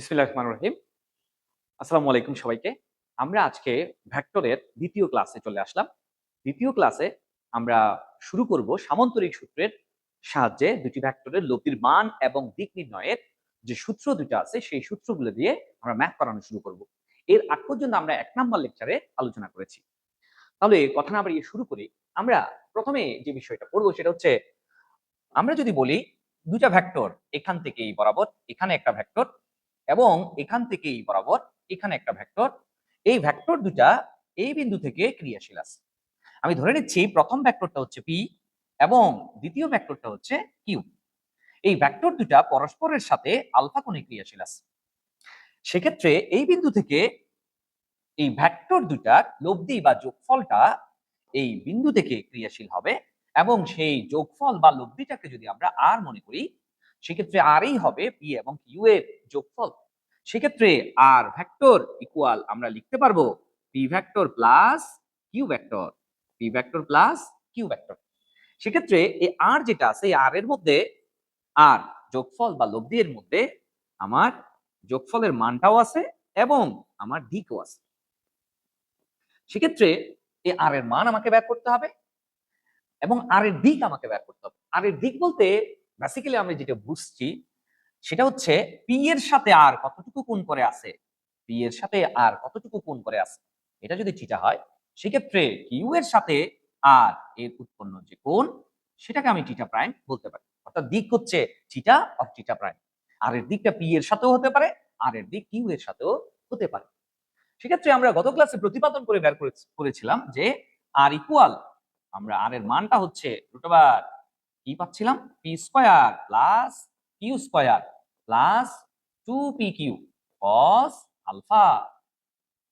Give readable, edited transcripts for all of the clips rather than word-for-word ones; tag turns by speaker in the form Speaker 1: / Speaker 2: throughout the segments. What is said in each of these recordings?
Speaker 1: বিসমিল্লাহির রহমানির রহিম। আসসালামু আলাইকুম সবাইকে। আমরা আজকে ভেক্টরের দ্বিতীয় ক্লাসে চলে আসলাম। দ্বিতীয় ক্লাসে আমরা শুরু করব সামান্তরিক সূত্রের সাহায্যে দুটি ভেক্টরের লব্ধির মান এবং দিক নির্ণয়ের যে সূত্র দুটো আছে সেই সূত্রগুলো দিয়ে আমরা ম্যাথ করানো শুরু করব। এর আগ পর্যন্ত আমরা ১ নাম্বার লেকচারে আলোচনা করেছি। তাহলে কথা না বাড়িয়ে শুরু করি। আমরা প্রথমে যে বিষয়টা পড়ব সেটা হচ্ছে আমরা যদি বলি দুটা ভেক্টর এখান থেকে এই বরাবর এখানে একটা ভেক্টর এবং এখান থেকে এই বরাবর এখানে একটা ভেক্টর, এই ভেক্টর দুটা এই বিন্দু থেকে ক্রিয়াশীল আছে। আমি ধরে নিচ্ছি প্রথম ভেক্টরটা হচ্ছে পি এবং দ্বিতীয় ভেক্টরটা হচ্ছে কিউ। এই ভেক্টর দুটা পরস্পরের সাথে আলফা কোণে ক্রিয়াশীল আছে। সেক্ষেত্রে এই বিন্দু থেকে এই ভেক্টর দুটার লব্ধি বা যোগফলটা এই বিন্দু থেকে ক্রিয়াশীল হবে এবং সেই যোগফল বা লব্ধিটাকে যদি আমরা আর মনে করি সেক্ষেত্রে আরই হবে পি এবং কিউ এর যোগফল। সেক্ষেত্রে আর ভেক্টর ইকুয়াল আমরা লিখতে পারবো P vector plus Q vector, P vector plus Q vector. সেক্ষেত্রে এই আর যেটা আছে এই আর এর মধ্যে আর যোগফল বা লব্ধির মধ্যে আমার যোগফলের মানটাও আছে এবং আমার দিকও আছে। সেক্ষেত্রে এই আর এর মান আমাকে বের করতে হবে এবং আর এর দিক আমাকে বের করতে হবে। আর এর দিক বলতে বেসিক্যালি আমরা যেটা বুঝছি সেটা হচ্ছে পি এর সাথে আর কতটুকু কোণ করে আছে, পি এর সাথে আর কতটুকু কোণ করে আছে। এটা যদি থিটা হয় সেক্ষেত্রে কিউ এর সাথে আর এর উৎপন্ন যে কোণ সেটাকে আমি থিটা প্রাইম বলতে পারি। অর্থাৎ দিক হচ্ছে থিটা অর থিটা প্রাইম। আর এর দিকটা পি এর সাথেও হতে পারে, আর এর দিক কিউ এর সাথেও হতে পারে। সেক্ষেত্রে আমরা গত ক্লাসে প্রতিপাদন করে বের করেছিলাম যে আর ইকুয়াল আমরা আর এর মানটা হচ্ছে √, কি পাচ্ছিলাম P square plus Q square plus 2pq cos alpha,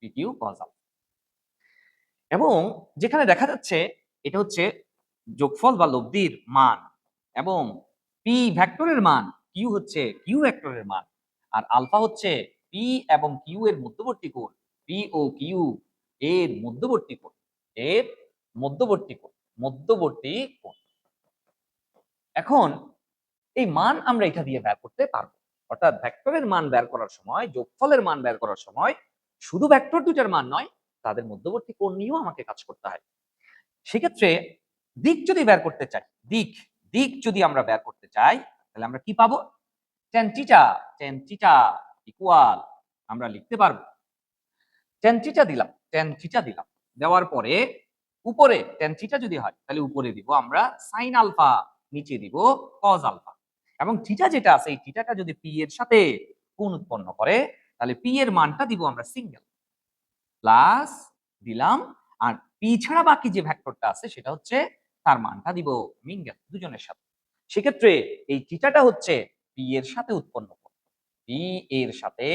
Speaker 1: pq cos alpha. এবং যেখানে দেখা যাচ্ছে এটা হচ্ছে যোগফল বা লব্ধির মান এবং পি ভেক্টরের মান, কিউ হচ্ছে কিউ ভেক্টরের মান, আর আলফা হচ্ছে পি এবং কিউ এর মধ্যবর্তী কোণ, পি ও কিউ এর মধ্যবর্তী কোণ, এর মধ্যবর্তী কোণ, মধ্যবর্তী কোণ। এখন এই মান আমরা এটা দিয়ে বের করতে পারবো। অর্থাৎ ভেক্টরের মান বের করার সময়, যোগফলের মান বের করার সময় শুধু ভেক্টর দুটার মান নয়, তাদের মধ্যবর্তী কোণ নিয়েও আমাকে কাজ করতে হয়। সেক্ষেত্রে দিক যদি বের করতে চাই, দিক দিক যদি আমরা বের করতে চাই তাহলে আমরা কি পাবো? tan theta, tan theta equal আমরা লিখতে পারবো tan থিটা দিলাম, tan থিটা দিলাম, দেওয়ার পরে উপরে tan থিটা যদি হয় তাহলে উপরে দিব আমরা sin আলফা, নিচে দিব cos আলফা। এবং থিটা যেটা আছে এই থিটাটা যদি পি এর সাথে কোণ উৎপন্ন করে তাহলে পি এর মানটা দিব আমরা সিঙ্গেল প্লাস দিলাম, আর পি ছাড়া বাকি যে ভেক্টরটা আছে সেটা হচ্ছে তার মানটা দিব মিঙ্গেল দুজনের সাথে। সেক্ষেত্রে এই থিটাটা হচ্ছে পি এর সাথে উৎপন্ন কোণ, পি এর সাথে,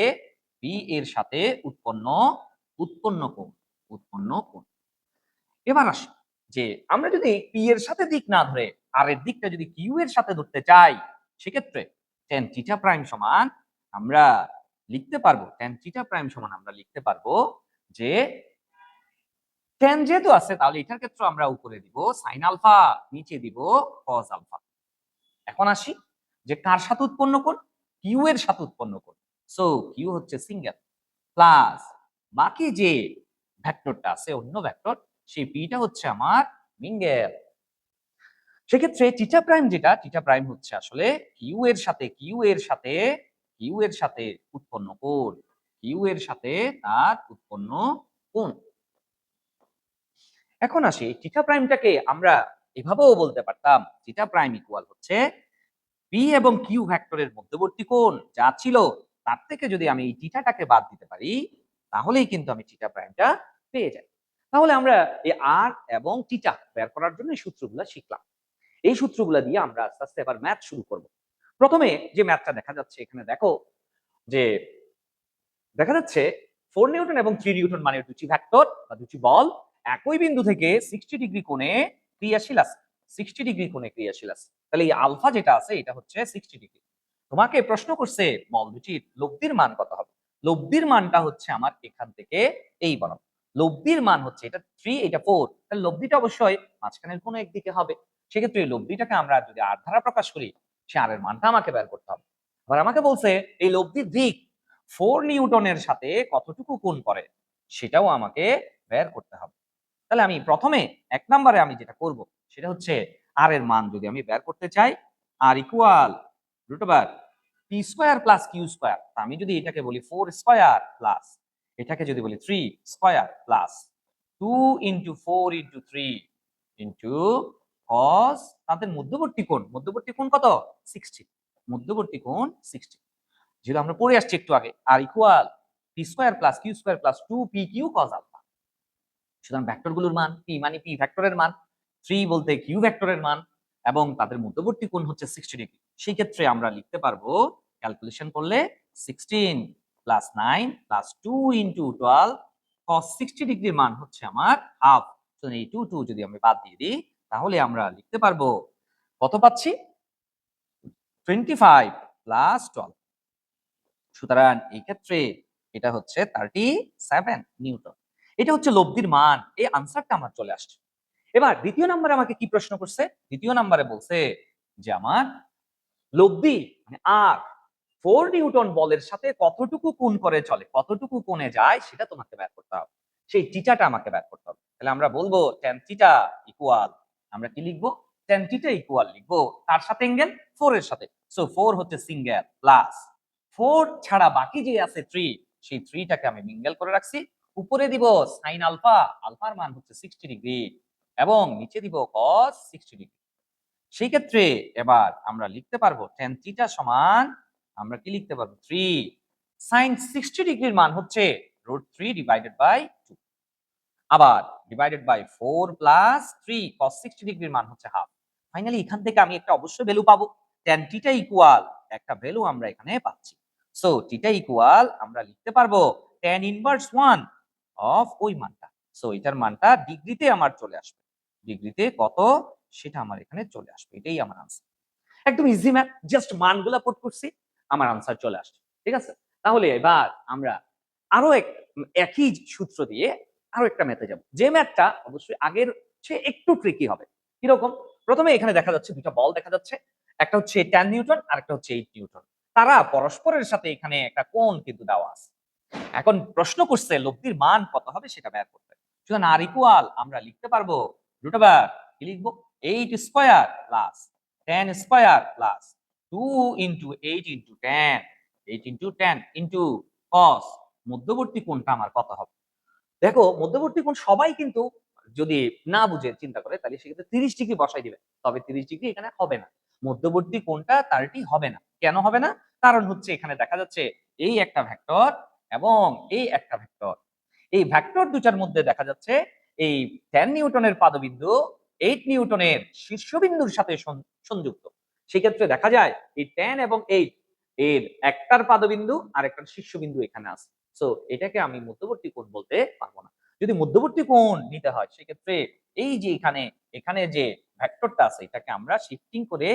Speaker 1: পি এর সাথে উৎপন্ন উৎপন্ন কোণ, উৎপন্ন কোণ। এবার আসি যে আমরা যদি পি এর সাথে দিক না ধরে আর এর দিকটা যদি কিউ এর সাথে ধরতে চাই সেক্ষেত্রে tan থিটা প্রাইম সমান আমরা লিখতে পারবো, tan থিটা প্রাইম সমান আমরা লিখতে পারবো যে tan যেহেতু আছে তাহলে এটার ক্ষেত্রে আমরা উপরে দিব sin আলফা, নিচে দিব cos আলফা। এখন আসি যে কার সাথে উৎপন্ন কোণ? কিউ এর সাথে উৎপন্ন কোণ। সো কিউ হচ্ছে সিঙ্গেল প্লাস বাকি যে ভেক্টরটা আছে অন্য ভেক্টর সেই পিটা হচ্ছে আমার মিঙ্গেল। সেক্ষেত্রে থিটা প্রাইম যেটা, থিটা প্রাইম হচ্ছে আসলে কিউ এর সাথে, কিউ এর সাথে, কিউ এর সাথে উৎপন্ন কোণ, কিউ এর সাথে তার উৎপন্ন কোণ। এখন আসি থিটা প্রাইমটাকে আমরা এভাবেও বলতে পারতাম থিটা প্রাইম ইকুয়াল হচ্ছে পি এবং কিউ ভেক্টরের মধ্যবর্তী কোণ যা ছিল তার থেকে যদি আমি এই থিটাটাকে বাদ দিতে পারি তাহলেই কিন্তু আমি থিটা প্রাইমটা পেয়ে যাই। তাহলে আমরা এই আর এবং থিটা বের করার জন্য এই সূত্রগুলো শিখলাম। এই সূত্রগুলো দিয়ে আমরা আস্তে আস্তে এবার ম্যাথ শুরু করব। প্রথমে যে ম্যাথটা দেখা যাচ্ছে এখানে দেখো যে দেখা যাচ্ছে 4 নিউটন এবং 3 নিউটন মানে দুটি ভেক্টর বা দুটি বল একই বিন্দু থেকে 60 ডিগ্রি কোণে ক্রিয়াশীল আছে, 60 ডিগ্রি কোণে ক্রিয়াশীল আছে। তাহলে এই আলফা যেটা আছে এটা হচ্ছে 60 ডিগ্রি। তোমাকে প্রশ্ন করছে বল দুটির লব্ধির মান কত হবে? লব্ধির মানটা হচ্ছে আমার এখান থেকে এই বরাবর। লব্ধির মান হচ্ছে এটা 3 এটা 4, তাহলে লব্ধিটা অবশ্যই মাঝখানের কোনো একদিকে হবে। সেক্ষেত্রে এই লব্ধিটাকে আমরা যদি আর দ্বারা প্রকাশ করি সে আর এর মানটা আমাকে বের করতে হবে। আবার আমাকে বলছে এই লব্ধির দিক 4 নিউটনের সাথে কতটুকু কোণ করে সেটাও আমাকে বের করতে হবে। তাহলে আমি প্রথমে 1 নম্বরে আমি যেটা করব সেটা হচ্ছে r এর মান যদি আমি বের করতে চাই, r equal √p square plus q square. আমি যদি এটাকে বলি 4 স্কয়ার প্লাস এটাকে যদি বলি 3 square plus 2 into 4 into 3 into cos তাদের মধ্যবর্তী কোণ কত 60, মধ্যবর্তী কোণ 60। যেটা আমরা পড়ে আসছি একটু আগে, r equal p square plus q square plus 2pq cos alpha. সুতরাং ভেক্টরগুলোর মান p মানে p ভেক্টরের মান, 3 বলতে q ভেক্টরের মান, এবং তাদের মধ্যবর্তী কোণ হচ্ছে 60 ডিগ্রি। সেই ক্ষেত্রে আমরা লিখতে পারবো ক্যালকুলেশন করলে 16 প্লাস 9 প্লাস 2 ইনটু 12 cos 60 ডিগ্রির মান হচ্ছে আমার হাফ। তো এই 2 যদি আমি বাদ দিয়ে দিই তাহলে আমরা লিখতে পারবো কত পাচ্ছি 25 প্লাস 12। সুতরাং এই ক্ষেত্রে এটা হচ্ছে 37 নিউটন। এটা হচ্ছে লব্ধির মান, এই আনসারটা আমার চলে আসছে। এবার দ্বিতীয় নম্বরে আমাকে কি প্রশ্ন করছে? দ্বিতীয় নম্বরে বলছে যে আমার লব্ধি মানে আর 4 নিউটন বলের সাথে কতটুকু কোণ করে চলে, কতটুকু কোণে যায় সেটা তোমাকে বের করতে হবে। সেই থিটাটা আমাকে বের করতে হবে। তাহলে আমরা বলবো tan থিটা ইকুয়াল, আমরা কি লিখবো tan থিটা ইকুয়াল লিখবো তার সাথে অ্যাঙ্গেল 4 এর সাথে। সো 4 হচ্ছে সিঙ্গেল প্লাস 4 ছাড়া বাকি যে আছে 3, সেই 3 টাকে আমি মিঙ্গেল করে রাখছি। উপরে দিব sin আলফা, আলফার মান হচ্ছে 60 ডিগ্রি, এবং নিচে দিব cos 60 ডিগ্রি। সেই ক্ষেত্রে এবার আমরা লিখতে পারবো tan থিটা সমান আমরা কি লিখতে পারবো 3 sin 60 ডিগ্রির মান হচ্ছে √3 ডিভাইডেড বাই 2, আবার ডিভাইডেড বাই 4 প্লাস 3 cos 60 ডিগ্রির মান হচ্ছে হাফ। ফাইনালি এখান থেকে আমি একটা অবশ্যই ভ্যালু পাবো, tan থিটা ইকুয়াল একটা ভ্যালু আমরা এখানে পাচ্ছি। সো থিটা ইকুয়াল আমরা লিখতে পারবো tan ইনভার্স 1 অফ ওই মানটা। সো এটার মানটা ডিগ্রিতে আমার চলে আসবে, ডিগ্রিতে কত সেটা আমার এখানে চলে আসবে। এটাই আমার আনসার। একদম ইজি ম্যাথ, জাস্ট মানগুলা পুট করছি, আমার আনসার চলে আসছে। ঠিক আছে, তাহলে এবার আমরা আরো একই সূত্র দিয়ে আরো একটা ম্যাথে যাব, যে ম্যাথটা অবশ্যই আগের চেয়ে একটু ট্রিকি হবে। কিরকম? প্রথমে এখানে দেখা যাচ্ছে দুটো বল দেখা যাচ্ছে, একটা হচ্ছে 10 নিউটন আর একটা হচ্ছে 8 নিউটন। তারা পরস্পরের সাথে এখানে একটা কোণ কিন্তু দেওয়া আছে। এখন প্রশ্ন করছে লব্ধির মান কত হবে সেটা বের করতে। সুতরাং আর ইকুয়াল আমরা লিখতে পারবো √ কি লিখবো 8 square plus 10 square plus 2 into 8 into 10, 8 into 10 into cos মধ্যবর্তী কোণটা আমার কত হবে। দেখো মধ্যবর্তী কোণ সবাই কিন্তু যদি না বুঝে চিন্তা করে তাহলে সেক্ষেত্রে 30 ডিগ্রি বসাই দিবে, তবে 30 ডিগ্রি এখানে হবে না, মধ্যবর্তী কোণটা 30 হবে না। কেন হবে না? কারণ হচ্ছে এখানে দেখা যাচ্ছে এই একটা ভেক্টর এবং এই একটা ভেক্টর, এই ভেক্টর দুটার মধ্যে দেখা যাচ্ছে এই 10 নিউটনের পাদবিন্দু 8 নিউটনের শীর্ষবিন্দুর সাথে সংযুক্ত। সেক্ষেত্রে দেখা যায় এই 10 এবং 8 এর একটার পাদবিন্দু আর একটার শীর্ষবিন্দু এখানে আছে। সো এটাকে আমি মধ্যবর্তী কোণ বলতে পারবো না। যদি মধ্যবর্তী কোণ নিতে হয় সেক্ষেত্রে এই যে এখানে এখানে যে ভেক্টরটা আছে এটাকে আমরা শিফটিং করে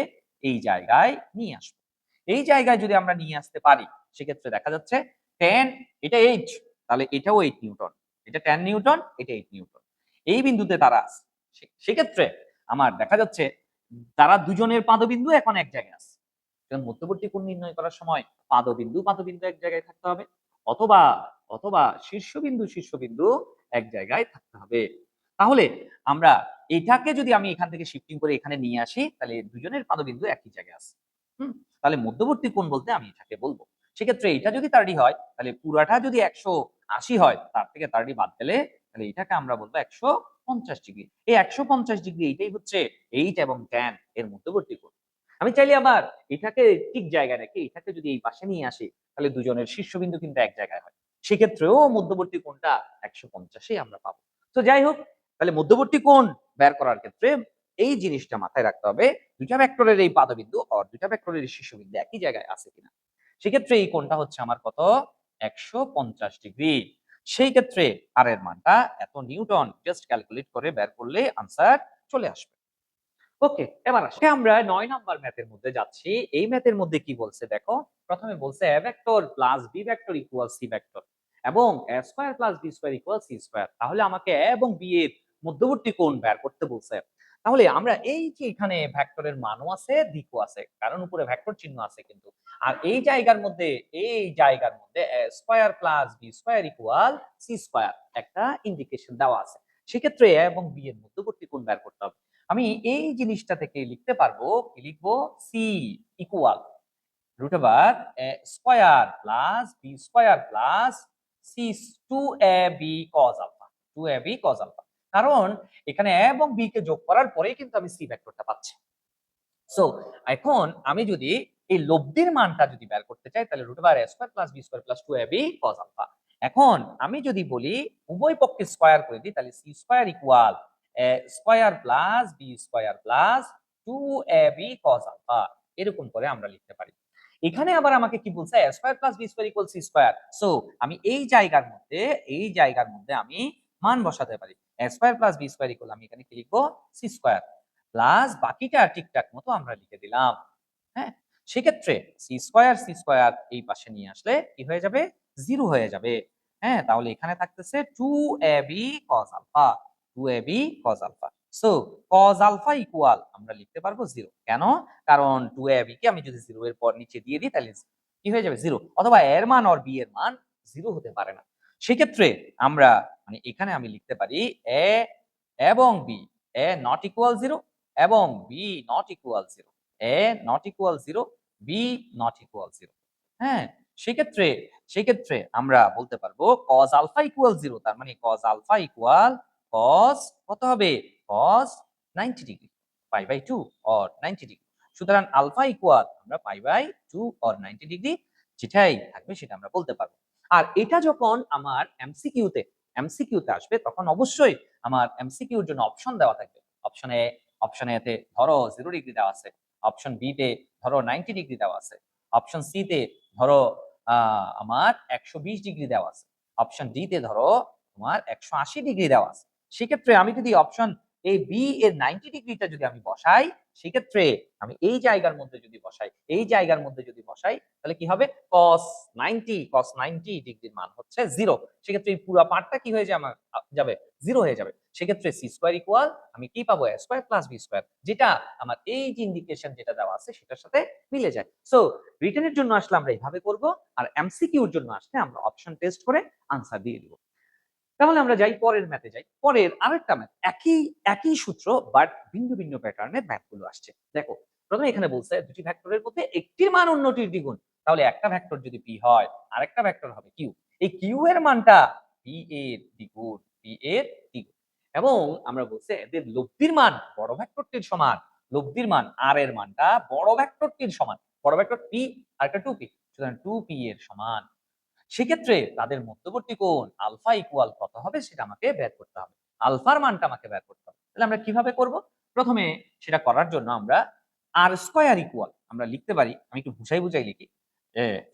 Speaker 1: এই জায়গায় নিয়ে আসবো। এই জায়গায় যদি আমরা নিয়ে আসতে পারি সেক্ষেত্রে দেখা যাচ্ছে 10 এটা 8, তাহলে এটাও 8 নিউটন, এটা 10 নিউটন, এটা 8 নিউটন, এই বিন্দুতে তারা আছে। সেক্ষেত্রে আমার দেখা যাচ্ছে তারা দুজনের পাদবিন্দু এখন এক জায়গায় আছে। মধ্যবর্তী কোণ নির্ণয় করার সময় পাদবিন্দু এক জায়গায় থাকতে হবে, অথবা অথবা শীর্ষবিন্দু এক জায়গায় থাকতে হবে। তাহলে আমরা এটাকে যদি আমি এখান থেকে শিফটিং করে এখানে নিয়ে আসি তাহলে দুজনের পাদবিন্দু একই জায়গায় আছে। তাহলে মধ্যবর্তী কোণ বলতে আমি এটাকে বলবো। সেক্ষেত্রে এটা যদি 30 হয় তাহলে পুরাটা যদি 180 হয়, তার থেকে 30 বাদ দিলে তাহলে এটাকে আমরা বলবো 150 ডিগ্রি। এই 150 ডিগ্রি এটাই হচ্ছে 8 এবং 10 এর মধ্যবর্তী কোণ। আমি চাইলে আবার এটাকে ঠিক জায়গায় রেখে এটাকে যদি এই পাশে নিয়ে আসি তাহলে দুজনের শীর্ষবিন্দু কিন্তু এক জায়গায় হয়, সেক্ষেত্রেও মধ্যবর্তী কোণটা 150ই আমরা পাবো। তো যাই হোক, তাহলে মধ্যবর্তী কোণ বের করার ক্ষেত্রে এই জিনিসটা মাথায় রাখতে হবে, দুইটা ভেক্টরের এই পাদবিন্দু আর দুইটা ভেক্টরের শীর্ষবিন্দু একই জায়গায় আছে কিনা। সেক্ষেত্রে এই কোণটা হচ্ছে আমার কত 150 ডিগ্রি। সেই ক্ষেত্রে আর এর মানটা এত নিউটন, জাস্ট ক্যালকুলেট করে বের করলে আনসার চলে আসবে। ওকে, এবার আসি আমরা 9 নাম্বার ম্যাথের মধ্যে যাচ্ছি। এই ম্যাথের মধ্যে কি বলছে দেখো, প্রথমে বলছে a vector plus b vector equal c vector এবং a square plus b square equal c square. তাহলে আমাকে a এবং b এর মধ্যবর্তী কোণ বের করতে বলছে। তাহলে আমরা এই যে এখানে ভেক্টরের মানও আছে, দিকও আছে, কারণ উপরে ভেক্টর চিহ্ন আছে কিন্তু। আর এই জায়গার মধ্যে a square plus b square equal c square একটা ইন্ডিকেশন দেওয়া আছে। সেক্ষেত্রে a এবং b এর মধ্যবর্তী কোণ বের করতে হবে। আমি এই জিনিসটা থেকে লিখতে পারবো, কি লিখবো, c equal root over a square plus b square plus c 2ab cos alpha 2ab cos alpha, কারণ এখানে a এবং b কে যোগ করার পরেই কিন্তু আমি c ভেক্টরটা পাচ্ছি। সো এখন আমি যদি এই লব্ধির মানটা যদি বের করতে চাই তাহলে root over a square plus b square plus 2ab cos alpha। এখন আমি যদি বলি উভয় পক্ষে স্কয়ার করে দিই তাহলে c square equal a square plus b square plus 2ab cos alpha, এরকম করে আমরা লিখতে পারি। এখানে আবার আমাকে কি বলছে, a square plus b square equal c square. So আমি এই জায়গার মধ্যে আমি মান বসাতে পারি। a square plus b square equal আমি এখানে কি লিখবো, c স্কয়ার প্লাস বাকিটা ঠিকঠাক মতো আমরা লিখে দিলাম। হ্যাঁ, সেক্ষেত্রে সি স্কয়ার এই পাশে নিয়ে আসলে কি হয়ে যাবে, 0 হয়ে যাবে। হ্যাঁ, তাহলে এখানে থাকতেছে 2ab cos alpha 2ab cos alpha. So cos alpha equal আমরা লিখতে পারবো 0। কেন? কারণ 2ab কে আমি যদি 0 এর পর নিচে দিয়ে দিই তাহলে কি হয়ে যাবে, 0, অথবা এর মান আর বি এর মান 0 হতে পারে না। সেক্ষেত্রে আমরা মানে এখানে আমি লিখতে পারি a এবং b, a নট ইকুয়াল 0 এবং b not equal 0, a not equal 0, b not equal 0। হ্যাঁ, সেক্ষেত্রে আমরা বলতে পারবো cos আলফা ইকুয়াল 0, তার মানে cos আলফা ইকুয়াল cos কত হবে, cos 90 degree, pi by 2 or 90 degree. সুতরাং আলফা ইকুয়াল আমরা পাই বাই 2 অর 90 ডিগ্রি, যেটাই থাকবে সেটা আমরা বলতে পারবো। আর এটা যখন আমার এমসিকিউতে আসবে তখন অবশ্যই আমার এমসিকিউর জন্য অপশন দেওয়া থাকবে। অপশন এ তে ধরো 0 ডিগ্রি দেওয়া আছে, অপশন বি তে ধরো 90 ডিগ্রি দেওয়া আছে, অপশন সি তে ধরো আমার 120 ডিগ্রি দেওয়া আছে, অপশন ডি তে ধরো তোমার 180 ডিগ্রি দেওয়া আছে। সেক্ষেত্রে আমি যদি অপশন এ বি এর 90 ডিগ্রিটা যদি আমি বসাই, সেক্ষেত্রে আমি এই জায়গার মধ্যে যদি বসাই তাহলে কি হবে, cos 90 ডিগ্রির মান হচ্ছে 0। সেক্ষেত্রে এই পুরো পার্টটা কি হয়ে যাবে, 0 হয়ে যাবে। সেক্ষেত্রে সি স্কয়ার ইকুয়াল আমি কি পাবো, a square plus b square, যেটা আমার এই যে ইন্ডিকেশন যেটা দেওয়া আছে সেটার সাথে মিলে যায়। সো রিটেনের জন্য আসলে আমরা এইভাবে করব, আর এমসিকিউর জন্য আসলে আমরা অপশন টেস্ট করে আনসার দিয়ে দিব। তাহলে আমরা যাই পরের ম্যাথে যাই। পরের আরেকটা ম্যাথ, একই সূত্র বাট ভিন্ন ভিন্ন প্যাটার্নের ম্যাথগুলো আসছে। দেখো, প্রথমে এখানে বলছে দুটি ভেক্টরের মধ্যে একটির মান অন্যটির দ্বিগুণ। তাহলে একটা ভেক্টর যদি পি হয় আরেকটা ভেক্টর হবে কিউ, এই কিউ এর মানটা পি এর দ্বিগুণ, এবং আমরা বলছে এদের লব্ধির মান বড় ভেক্টরটির সমান, লব্ধির মান আর এর মানটা বড় ভেক্টরটির সমান, বড় ভেক্টর পি আর একটা 2p, সুতরাং 2p এর সমান। সেক্ষেত্রে তাদের মধ্যবর্তী কোণ আলফা ইকুয়াল কত হবে সেটা আমাকে বের করতে হবে, আলফার মানটা আমাকে বের করতে হবে। তাহলে আমরা কিভাবে করব? প্রথমে সেটা করার জন্য আমরা আর স্কয়ার ইকুয়াল আমরা লিখতে পারি, আমি একটু বুঝাই লিখি।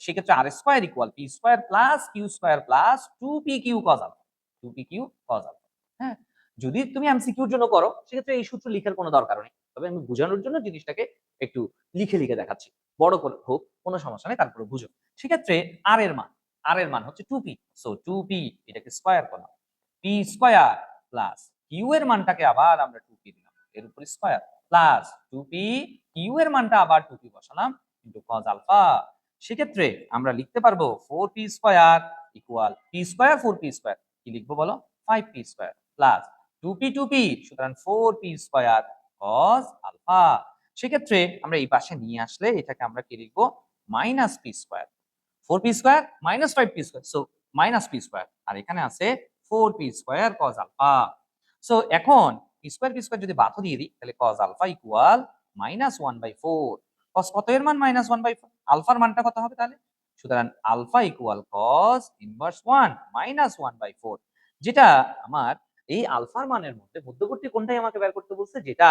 Speaker 1: সেক্ষেত্রে R square equal P square plus Q square plus 2p Q cos alpha, 2p Q cos alpha. হ্যাঁ, যদি তুমি এমসিকিউর জন্য করো সেক্ষেত্রে এই সূত্র লিখার কোনো দরকার নেই, তবে আমি বোঝানোর জন্য জিনিসটাকে একটু লিখে দেখাচ্ছি। বড় করে হোক কোনো সমস্যা নেই, তারপরে বুঝো। সেক্ষেত্রে আর এর মান হচ্ছে 2p, সো 2p এটাকে স্কয়ার করলাম, p স্কয়ার প্লাস কিউ এর মানটাকে আবার আমরা 2p দিলাম, এর উপর স্কয়ার প্লাস 2p কিউ এর মানটা আবার 2p বসালাম ইনটু cos আলফা। সেক্ষেত্রে আমরা লিখতে পারবো 4p square equal p square 4p square, কি লিখবো বলো, 5p স্কয়ার প্লাস 2p সুতরাং 4p স্কয়ার cos আলফা। সেক্ষেত্রে আমরা এই পাশে নিয়ে আসলে এটাকে আমরা কি লিখবো, minus p square, 4p square minus 5p square, so minus p square, আর এখানে আছে 4p square cos alpha. So এখন p স্কয়ার যদি বাধা দিয়ে দিই তাহলে cos alpha equal minus 1/4, cos কত এর মান মাইনাস 1/4, আলফার মানটা কত হবে তাহলে, সুতরাং alpha equal cos inverse 1 minus 1/4, যেটা আমার এই আলফার মানের মধ্যে মধ্যবর্তী কোনটাই আমাকে বের করতে বলছে, যেটা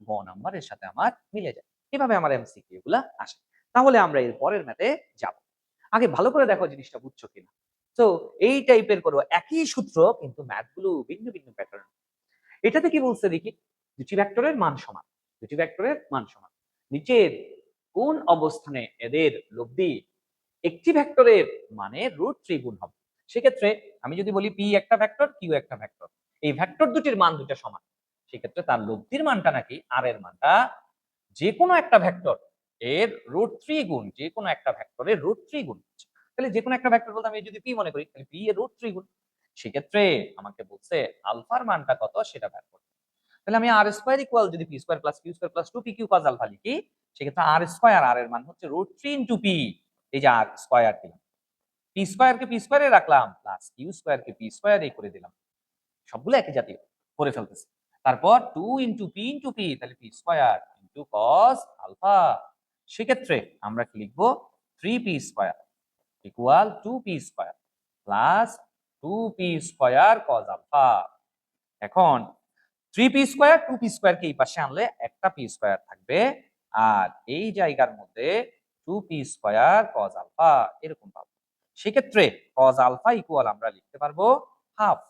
Speaker 1: গ নাম্বারের সাথে আমার মিলে যায়। এভাবে আমার এমসিকিউ গুলা আসে। তাহলে আমরা এর পরের ম্যাথে যাব। আগে ভালো করে দেখো জিনিসটা বুঝছো কিনা। তো এই টাইপের করো, একই সূত্র কিন্তু ম্যাথ গুলো ভিন্ন প্যাটার্ন। এটাতে কি বলছে দেখি, দুটি ভেক্টরের মান সমান, নিচের কোন অবস্থানে এদের লব্ধি একটি ভেক্টরের মানে √3 গুণ হবে। সেক্ষেত্রে আমি যদি বলি পি একটা ভেক্টর কিউ একটা ভেক্টর, এই ভেক্টর দুটির মান দুটো সমান, সেক্ষেত্রে তার লব্ধির মানটা নাকি আর এর মানটা যে কোনো একটা ভেক্টর এর √3 গুণ, যে কোনো একটা ভেক্টরের √3 গুণ হচ্ছে। তাহলে যে কোনো একটা ভেক্টর বলতে আমি যদি পি মনে করি, তাহলে পি এর √3 গুণ। সেক্ষেত্রে আমাকে বলছে আলফার মানটা কত সেটা বের করতে। তাহলে আমি আর স্কয়ার ইকুয়াল যদি P square plus Q square plus 2 P Q cos alpha লিখি, সেক্ষেত্রে আর স্কয়ার, আর এর মান হচ্ছে √3 ইনটু পি। এই যে আর স্কয়ার দিলাম, পি স্কয়ারকে পি স্কয়ারে রাখলাম, প্লাস কিউ স্কয়ারকে পি স্কয়ারে করে দিলাম, সবগুলো একই জাতীয় করে ফেলতেছি। তারপর 2 ইনটু পি ইনটু পি, তাহলে P square into cos alpha. সেক্ষেত্রে আমরা কি লিখবো, 3p square equal 2p square plus 2p square cos alpha. এখন 3p স্কয়ার 2p স্কয়ার কে এই পাশে আনলে একটা p স্কয়ার থাকবে, আর এই জায়গার মধ্যে 2p স্কয়ার কস আলফা এরকম পাবো। সেক্ষেত্রে কস আলফা ইকুয়াল আমরা লিখতে পারবো হাফ।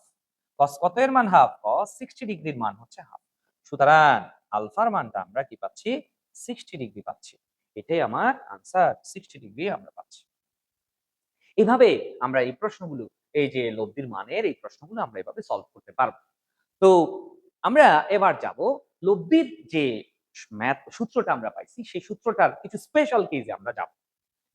Speaker 1: কস কত এর মান হাফ, কস 60 ডিগ্রির মান হচ্ছে হাফ। সুতরাং আলফার মানটা আমরা কি পাচ্ছি, 60 ডিগ্রি পাচ্ছি। এটাই আমার আনসার, 60 ডিগ্রি আমরা পাচ্ছি। এভাবে আমরা এই প্রশ্নগুলো, এই যে লব্ধির মানের এই প্রশ্নগুলো আমরা এভাবে সলভ করতে পারবো। তো আমরা এবার যাব লব্ধির যে ম্যাথ সূত্রটা আমরা পাইছি, সেই সূত্রটার কিছু স্পেশাল কেসে আমরা যাব।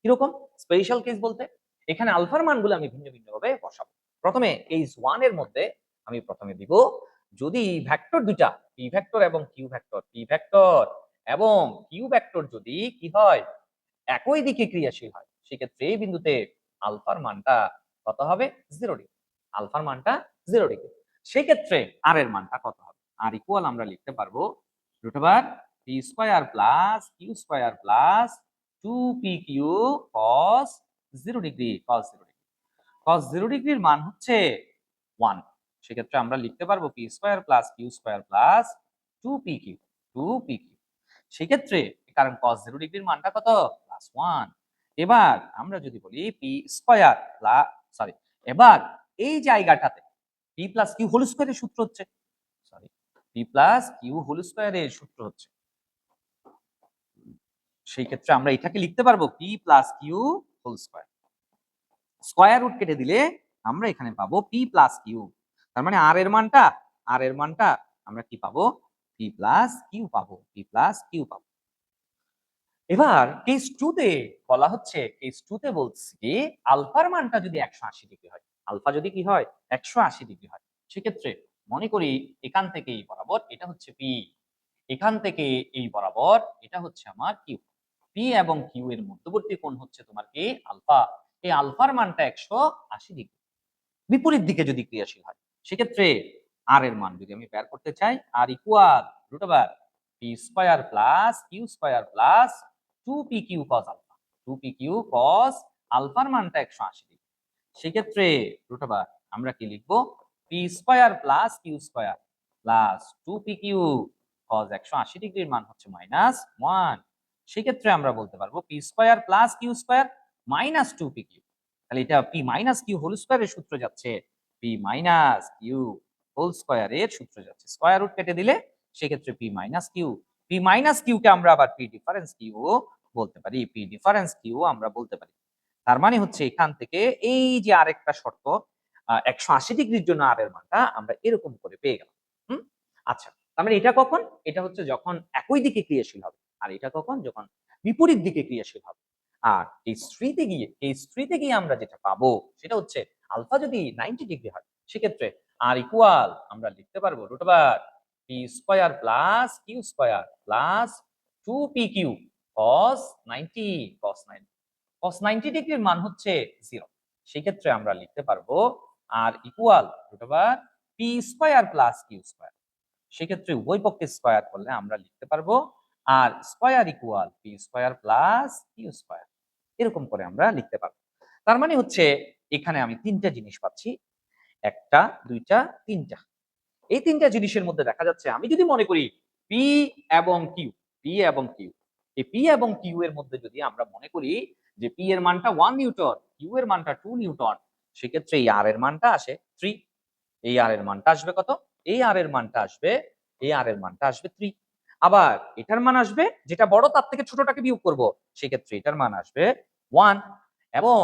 Speaker 1: কিরকম স্পেশাল কেস বলতে, এখানে আলফার মানগুলো আমি ভিন্ন ভিন্ন ভাবে বসাবো। প্রথমে কেস 1 এর মধ্যে আমি প্রথমে দিব, যদি ভেক্টর দুটা পি ভেক্টর এবং কিউ ভেক্টর, পি ভেক্টর এবং কিউ ভেক্টর যদি কি হয়, একই দিকে ক্রিয়াশীল হয়, সেক্ষেত্রে এই বিন্দুতে আলফার মানটা কত হবে, 0 ডিগ্রি। আলফার মানটা 0 ডিগ্রি। সেক্ষেত্রে আর এর মানটা কত হবে, আর ইকুয়াল আমরা লিখতে পারবো P square plus Q square plus 2p Q cos 0 degree, cos 0 degree. cos 0 ডিগ্রির মান হচ্ছে 1। সেক্ষেত্রে আমরা লিখতে পারবো P square plus Q square plus 2p Q, 2p Q. সেক্ষেত্রে কারণ cos 0 ডিগ্রির মানটা কত, +1। এবার আমরা যদি বলি পি স্কয়ার প্লাস, সরি, এবার এই জায়গাটাতে পি প্লাস কিউ হোল স্কয়ারের সূত্র হচ্ছে, sorry, P plus Q whole স্কয়ারের সূত্র হচ্ছে, সেই ক্ষেত্রে আমরা এটাকে লিখতে পারবো P plus Q whole square. Square root কেটে দিলে আমরা এখানে পাবো পি প্লাস কিউ। তার মানে আর এর মানটা আমরা কি পাবো, পি প্লাস কিউ পাবো, পি প্লাস কিউ পাবো। এবার কেস 2 তে বলা হচ্ছে, কেস 2 তে বলছি কি আলফার মানটা যদি 180 ডিগ্রি হয়, আলফা যদি কি হয় 180 ডিগ্রি হয়, সেক্ষেত্রে মনে করি এখান থেকে এই বরাবর এটা হচ্ছে পি, এখান থেকে এই বরাবর এটা হচ্ছে আমার কিউ। পি এবং কিউ এর মধ্যবর্তী কোণ হচ্ছে তোমার কি আলফা। এই আলফার মানটা 180 ডিগ্রি। বিপরীত দিকে যদি ক্রিয়াশীল হয়, সেক্ষেত্রে আর এর মান যদি আমি বের করতে চাই, R equal P square plus Q square plus 2p Q cos alpha, 2p Q cos আলফার মানটা 180 ডিগ্রি। সেক্ষেত্রে আমরা কি লিখবো, P square plus Q square plus 2p Q cos 180 ডিগ্রির মান হচ্ছে -1। সেক্ষেত্রে আমরা বলতে পারবো P square plus Q square minus 2p Q. তাহলে এটা পি মাইনাস কিউ হোল স্কয়ারের সূত্র যাচ্ছে, পি মাইনাস কিউ হোল স্কয়ারের সূত্র যাচ্ছে, স্কয়ার রুট কেটে দিলে সেক্ষেত্রে P minus Q. P minus Q কে আমরা আবার পি ডিফারেন্স কিউ বলতে পারি, পি ডিফারেন্স কিউ আমরা বলতে পারি। তার মানে হচ্ছে এখান থেকে এই যে আরেকটা শর্ত, 180 ডিগ্রির জন্য আর এর মানটা আমরা এরকম করে পেয়ে গেলাম। আচ্ছা, তার মানে এটা কখন, এটা হচ্ছে যখন একই দিকে ক্রিয়াশীল হবে, আর এটা কখন, যখন বিপরীত দিকে ক্রিয়াশীল হবে। আর এই স্ত্রীতে গিয়ে আমরা যেটা পাবো সেটা হচ্ছে আলফা যদি 90 ডিগ্রি হয়, সেক্ষেত্রে আর ইকুয়াল আমরা লিখতে পারবো P square plus Q square plus 2p Q cos 90, cos 90 ডিগ্রির মান হচ্ছে 0। সেক্ষেত্রে আমরা লিখতে পারবো R equal P square plus Q square. সেক্ষেত্রে উভয় পক্ষে স্কয়ার করলে আমরা লিখতে পারবো R square equal P square plus Q square, এরকম করে আমরা লিখতে পারবো। তার মানে হচ্ছে এখানে আমি তিনটা জিনিস পাচ্ছি, একটা দুইটা তিনটা। এই তিনটা জিনিসের মধ্যে দেখা যাচ্ছে আমি যদি মনে করি পি এবং কিউ, পি এবং কিউ, এই পি এবং কিউ এর মধ্যে যদি আমরা মনে করি যে পি এর মানটা 1 নিউটন, কিউ এর মানটা 2 নিউটন, সেক্ষেত্রে এই আর এর মানটা আসে 3। এই আর এর মানটা আসবে কত, এই আর এর মানটা আসবে, এই আর এর মানটা আসবে 3। আবার এটার মান আসবে, যেটা বড় তার থেকে ছোটটাকে বিয়োগ করব, সেক্ষেত্রে এটার মান আসবে 1। এবং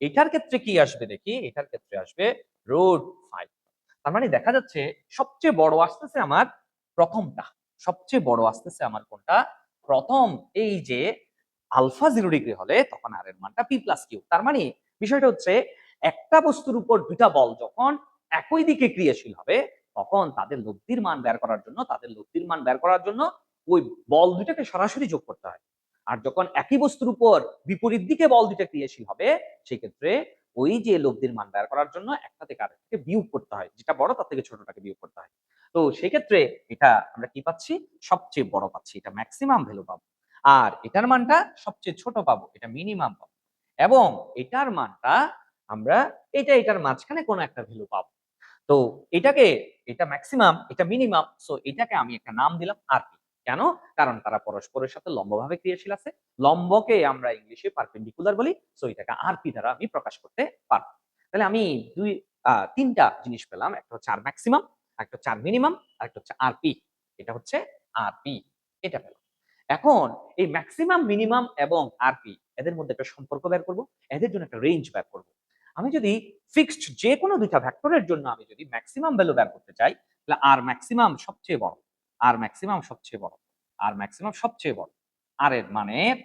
Speaker 1: এটার ক্ষেত্রে কি আসবে দেখি, এটার ক্ষেত্রে আসবে √5। তার মানে দেখা যাচ্ছে সবচেয়ে বড় আসতেছে আমার প্রথমটা সবচেয়ে বড় আসতেছে আমার কোনটা, প্রথম এই যে আলফা 0 ডিগ্রি হলে তখন আর এর মানটা পি প্লাস কিউ। তার মানে বিষয়টা হচ্ছে একটা বস্তুর উপর দুইটা বল যখন একই দিকে ক্রিয়াশীল হবে তখন তাদের লব্ধির মান বের করার জন্য ওই বল দুইটাকে সরাসরি যোগ করতে হয়। আর যখন একই বস্তুর উপর বিপরীত দিকে বল দুইটা ক্রিয়াশীল হবে সেই ক্ষেত্রে ওই যে লব্ধির মান বের করার জন্য একটা থেকে আরেক থেকে বিয়োগ করতে হয়, যেটা বড় তার থেকে ছোটটাকে বিয়োগ করতে হয়। তো সেক্ষেত্রে এটা আমরা কি পাচ্ছি, সবচেয়ে বড় পাচ্ছি, এটা ম্যাক্সিমাম ভ্যালু পাবো। আর এটার মানটা সবচেয়ে ছোট পাবো, এটা মিনিমাম পাবো। এবং এটার মানটা আমরা এটার মাঝখানে কোনো একটা ভ্যালু পাবো। তো এটাকে, এটা ম্যাক্সিমাম এটা মিনিমাম, সো এটাকে আমি একটা নাম দিলাম আরপি। কেন? কারণ তারা পরস্পরের সাথে লম্বভাবে ক্রিয়াশীল আছে। লম্বকে আমরা ইংলিশে পারপেন্ডিকুলার বলি, সো এটাকে আরপি দ্বারা আমি প্রকাশ করতে পারবো। তাহলে আমি তিনটা জিনিস পেলাম, একটা হচ্ছে আর ম্যাক্সিমাম, একটা হচ্ছে আর মিনিমাম, আর একটা হচ্ছে আরপি। এটা হচ্ছে আরপি, এটা পেলাম। এখন এই ম্যাক্সিমাম, মিনিমাম এবং আরপি এদের মধ্যে একটা সম্পর্ক বের করব, এদের জন্য একটা রেঞ্জ বের করব। আমি যদি ফিক্সড যে কোনো দুইটা ভেক্টরের জন্য আমি যদি ম্যাক্সিমাম ভ্যালু বের করতে চাই তাহলে আর ম্যাক্সিমাম সবচেয়ে বড়, আর ম্যাক্সিমাম সবচেয়ে বড়, আর ম্যাক্সিমাম সবচেয়ে বড় আর এর মানের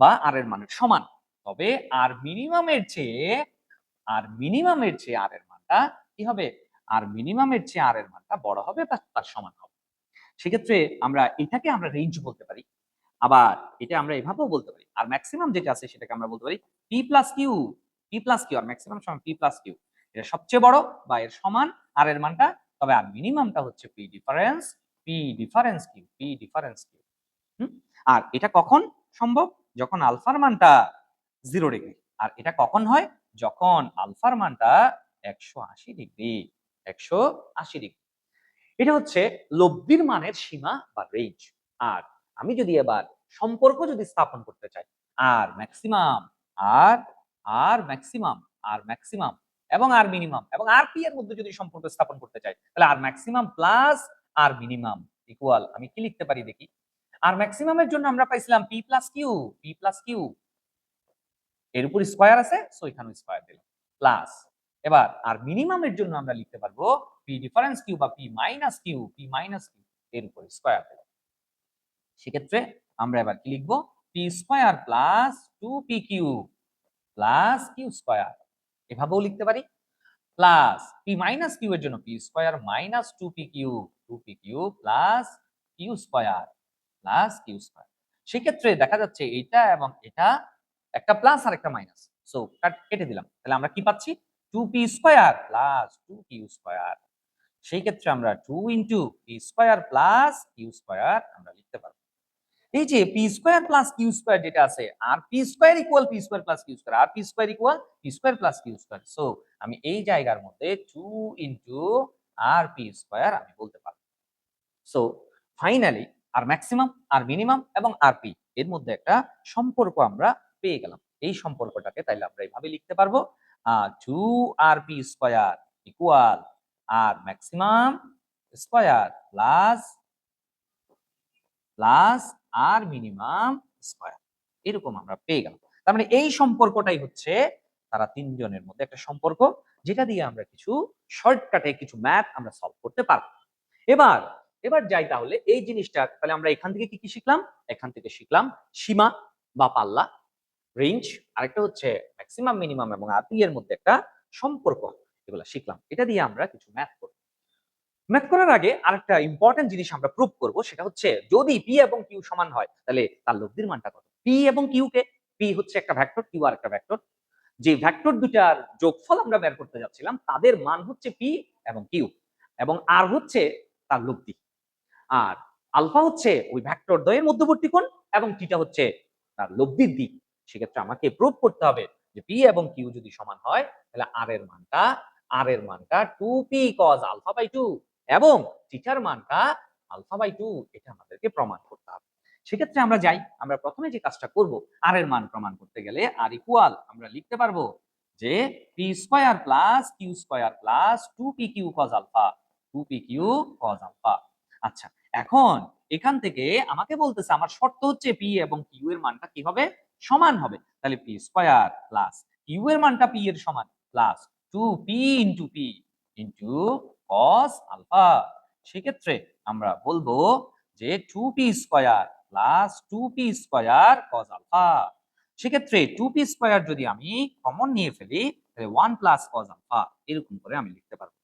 Speaker 1: বা আর এর মানের সমান। তবে আর মিনিমামের চেয়ে আর এর মানটা কি হবে, আর মিনিমামের চেয়ে আর এর মানটা বড় হবে বা তার সমান হবে। সেক্ষেত্রে এটাকে আমরা রেঞ্জ বলতে পারি। আবার এটা আমরা এভাবেও বলতে পারি, আর ম্যাক্সিমাম যেটা আছে সেটাকে আমরা বলতে পারি P plus Q. P plus Q R maximum সমান পি প্লাস কিউ, এটা সবচেয়ে বড় বা এর সমান আর এর মানটা। তবে আর মিনিমামটা হচ্ছে পি ডিফারেন্স কিউ। আর এটা কখন সম্ভব, যখন আলফার মানটা 0 ডিগ্রি। আর এটা কখন হয়, যখন আলফার মানটা 180 ডিগ্রি। 180 ডিগ্রি, এটা হচ্ছে লব্ধির মানের সীমা বা রেঞ্জ। আর আমি যদি এবার সম্পর্ক যদি স্থাপন করতে চাই, আর ম্যাক্সিমাম, আর আর ম্যাক্সিমাম, আর ম্যাক্সিমাম এবং আর মিনিমাম এবং আর পি এর মধ্যে যদি সম্পর্ক স্থাপন করতে চাই তাহলে আর maximum plus R minimum equal, আমি কি লিখতে পারি দেখি। আর ম্যাক্সিমামের জন্য আমরা পাইছিলাম P plus Q, P plus Q এর উপর স্কয়ার আছে, সো এখানে স্কয়ার দিলাম প্লাস। এবার আর মিনিমামের জন্য আমরা লিখতে পারবো পি ডিফারেন্স কিউ বা পি মাইনাস কিউ, এর উপর স্কয়ার দিলাম। সেক্ষেত্রে আমরা এবার কি লিখবো, পি স্কয়ার প্লাস 2পি কিউ প্লাস কিউ স্কয়ার, এভাবেও লিখতে পারি। প্লাস পি মাইনাস কিউ এর জন্য পি স্কয়ার মাইনাস 2পি কিউ প্লাস কিউ স্কয়ার। সেক্ষেত্রে দেখা যাচ্ছে এটা এবং এটা একটা প্লাস আর একটা মাইনাস, সো কেটে দিলাম। তাহলে আমরা কি পাচ্ছি, 2পি স্কয়ার প্লাস 2কিউ স্কয়ার। সেই ক্ষেত্রে আমরা 2 into P square plus Q square আমরা লিখতে পারবো। এই যে P square plus Q square যেটা আছে, আর P square equal P square plus Q square, আর P square equal P square plus Q square. So আমি এই জায়গার মধ্যে 2 ইন্টু আর পি স্কয়ার আমি বলতে পারবো। সো ফাইনালি আর ম্যাক্সিমাম, আর মিনিমাম এবং আর পি এর মধ্যে একটা সম্পর্ক আমরা পেয়ে গেলাম। এই সম্পর্কটাকে তাইলে আমরা এইভাবে লিখতে পারবো, 2 আর পি স্কয়ার ইকুয়াল আর maximum square plus R minimum square, এরকম আমরা পেয়ে গেলাম। তার মানে এই সম্পর্কটাই হচ্ছে তারা তিনজনের মধ্যে একটা সম্পর্ক, যেটা দিয়ে আমরা কিছু শর্টকাটে কিছু ম্যাথ আমরা সলভ করতে পারবো। এবার এবার যাই তাহলে এই জিনিসটা, তাহলে আমরা এখান থেকে কি কি শিখলাম, এখান থেকে শিখলাম সীমা বা পাল্লা, রেঞ্জ, আরেকটা হচ্ছে ম্যাক্সিমাম, মিনিমাম এবং আরপি এর মধ্যে একটা সম্পর্ক, এগুলো শিখলাম। এটা দিয়ে আমরা কিছু ম্যাথ করব। ম্যাথ করার আগে আরেকটা ইম্পর্টেন্ট জিনিস আমরা প্রুভ করব, সেটা হচ্ছে যদি পি এবং কিউ সমান হয় তাহলে তার লব্ধির মানটা কত। পি এবং কিউ কে, পি হচ্ছে একটা ভেক্টর, কিউ আর একটা ভেক্টর, যে ভেক্টর দুটার যোগফল আমরা বের করতে যাচ্ছিলাম তাদের মান হচ্ছে পি এবং কিউ, এবং আর হচ্ছে তার লব্ধি। আর আলফা হচ্ছে ওই ভেক্টর দ্বয়ের মধ্যবর্তী কোণ এবং থিটা হচ্ছে তার লব্ধির দিক। সেক্ষেত্রে আমাকে প্রুভ করতে হবে যে পি এবং কিউ যদি সমান হয় তাহলে আর এর মানটা 2পি cos আলফা বাই 2 এবং থিটার মানটা আলফা বাই 2, এটা আমাদেরকে প্রমাণ করতে হবে। সেক্ষেত্রে আমরা প্রথমে যে কাজটা করব, আর এর মান প্রমাণ করতে গেলে আর ইকুয়াল আমরা লিখতে পারবো যে P square plus Q square plus 2pq cos alpha, 2pq cos alpha. আচ্ছা, এখন এখান থেকে আমাকে বলতেছে আমার শর্ত হচ্ছে পি এবং কিউ এর মানটা কি হবে, সমান হবে। তাহলে পি স্কয়ার প্লাস কিউ এর মানটা পি এর সমান plus 2p into P into cos alpha. সেক্ষেত্রে আমরা বলবো যে 2p² plus 2p² cos alpha. সেক্ষেত্রে 2p² যদি আমি কমন নিয়ে ফেলি তাহলে 1 প্লাস কজ আলফা, এরকম করে আমি লিখতে পারবো।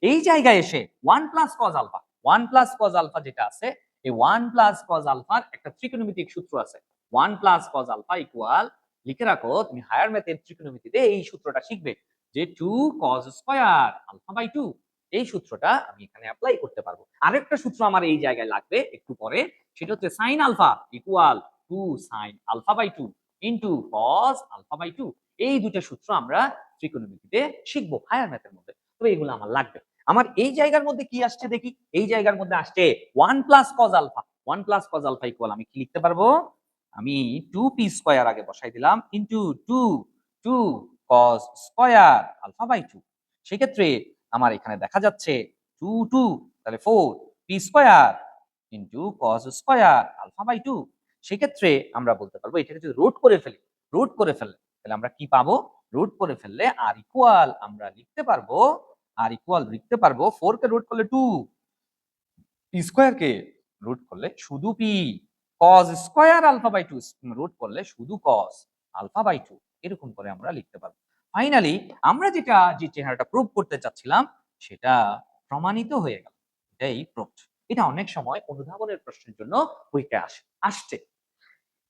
Speaker 1: এই জায়গায় এসে 1 plus cos alpha, 1 plus cos alpha যেটা আছে, এই 1 প্লাস কজ আলফার একটা ত্রিকোণমিতিক সূত্র আছে। 1 প্লাস কজ আলফা ইকুয়াল, লিখে রাখো তুমি হায়ার ম্যাথের ত্রিকোণমিতিতে এই সূত্রটা শিখবে যে 2 কজ স্কয়ার আলফা বাই 2। এই সূত্রটা আমি এখানে অ্যাপ্লাই করতে পারবো। আরেকটা সূত্র আমার এই জায়গায় লাগবে একটু পরে, সেটা হচ্ছে sine alpha equal 2 sine alpha by 2 into cos alpha by 2। এই দুটো সূত্র আমরা ত্রিকোণমিতিতে শিখবো হায়ার ম্যাথের মধ্যে। তো এগুলো আমার লাগবে। আমার এই জায়গার মধ্যে কি আসছে দেখি, এই জায়গার মধ্যে আসছে 1 plus cos alpha. 1 plus cos alpha equal, আমি কি লিখতে পারবো, আমি 2p² আগে বসাই দিলাম into 2 cos square alpha by 2। সেক্ষেত্রে আমার এখানে দেখা যাচ্ছে 2 2 তাহলে 4p² into cos square alpha by 2। সেক্ষেত্রে আমরা বলতে পারবো এটাকে যদি রুট করে ফেলি, রুট করে ফেললে তাহলে আমরা কি পাবো, রুট করে ফেললে আর ইকুয়াল আমরা লিখতে পারবো, আর ইকুয়াল লিখতে পারবো 4 কে রুট করলে 2, p² কে রুট করলে শুধু p, cos square alpha by 2 root করলে শুধু cos আলফা বাই 2, এরকম করে আমরা লিখতে পারবো। ফাইনালি আমরা যে চেহারাটা প্রুভ করতে চাচ্ছিলাম সেটা প্রমাণিত হয়ে গেল, এটাই প্রুফ। এটা অনেক সময় অনুধাবনের প্রশ্নের জন্য পরীক্ষায় আসছে।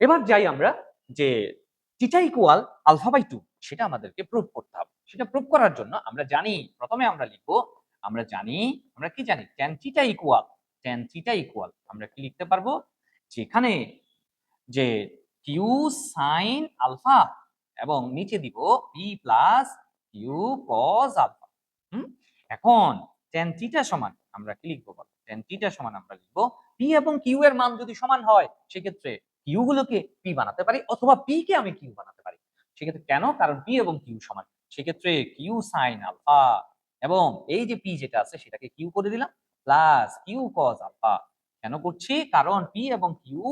Speaker 1: এবার যাই আমরা যে থিটা ইকুয়াল আলফা বাই 2, সেটা আমাদেরকে প্রুভ করতে হবে। সেটা প্রুভ করার জন্য আমরা জানি, প্রথমে আমরা লিখবো, আমরা জানি, আমরা কি জানি, tan theta equal, tan theta equal আমরা কি লিখতে পারবো, যেখানে যে কিউ সাইন আলফা এবং নিচে দিব P plus Q cos alpha. এখন tan থিটা সমান আমরা কি লিখবো বলো, tan থিটা সমান আমরা লিখবো পি এবং কিউ এর মান যদি সমান হয় সেক্ষেত্রে কিউ গুলোকে পি বানাতে পারি অথবা পি কে আমি কিউ বানাতে পারি। সেক্ষেত্রে কেন, কারণ পি এবং কিউ সমান, সেক্ষেত্রে কিউ সাইন আলফা এবং এই যে পি যেটা আছে সেটাকে কিউ করে দিলাম প্লাস কিউ কজ আলফা। কেন করছি, কারণ পি এবং কিউ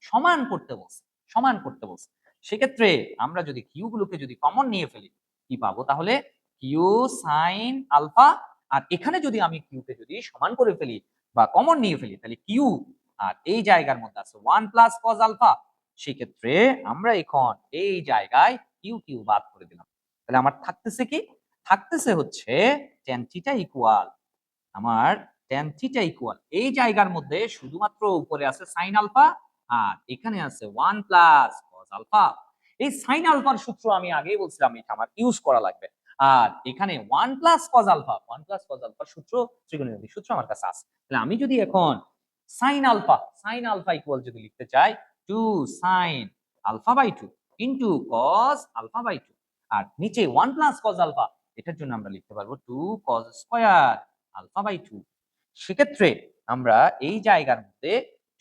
Speaker 1: সমান করতে বলছে, সমান করতে বলছে। সেক্ষেত্রে আমরা যদি কিউ গুলোকে যদি কমন নিয়ে ফেলি কি পাবো, তাহলে কিউ সাইন আলফা, আর এখানে যদি আমি কিউ কে যদি সমান করে ফেলি বা কমন নিয়ে ফেলি তাহলে কিউ, আর এই জায়গার মধ্যে আছে 1 প্লাস কজ আলফা। সেক্ষেত্রে আমরা এখন এই জায়গায় কিউ কিউ বাদ করে দিলাম, তাহলে আমার থাকতেছে কি, থাকতেছে হচ্ছে tan থিটা ইকুয়াল, আমার tan থিটা ইকুয়াল এই জায়গার মধ্যে শুধুমাত্র উপরে আছে সাইন আলফা আর এখানে আছে 1 প্লাস কজ আলফা। এই সাইন আলফার সূত্র আমি আগেই বলছিলাম এটা আমার ইউজ করা লাগবে, আর এখানে 1 plus cos alpha, 1 plus cos আলফার সূত্র ত্রিকোণমিতিক সূত্র আমার কাছে আছে। তাহলে আমি যদি এখন সাইন আলফা ইকুয়াল যদি লিখতে চাই 2 sine alpha by 2 into cos alpha by 2, আর নিচে 1 প্লাস কজ আলফা, এটার জন্য আমরা লিখতে পারবো 2 কজ স্কয়ার আলফা বাই 2। সেক্ষেত্রে আমরা এই জায়গার মধ্যে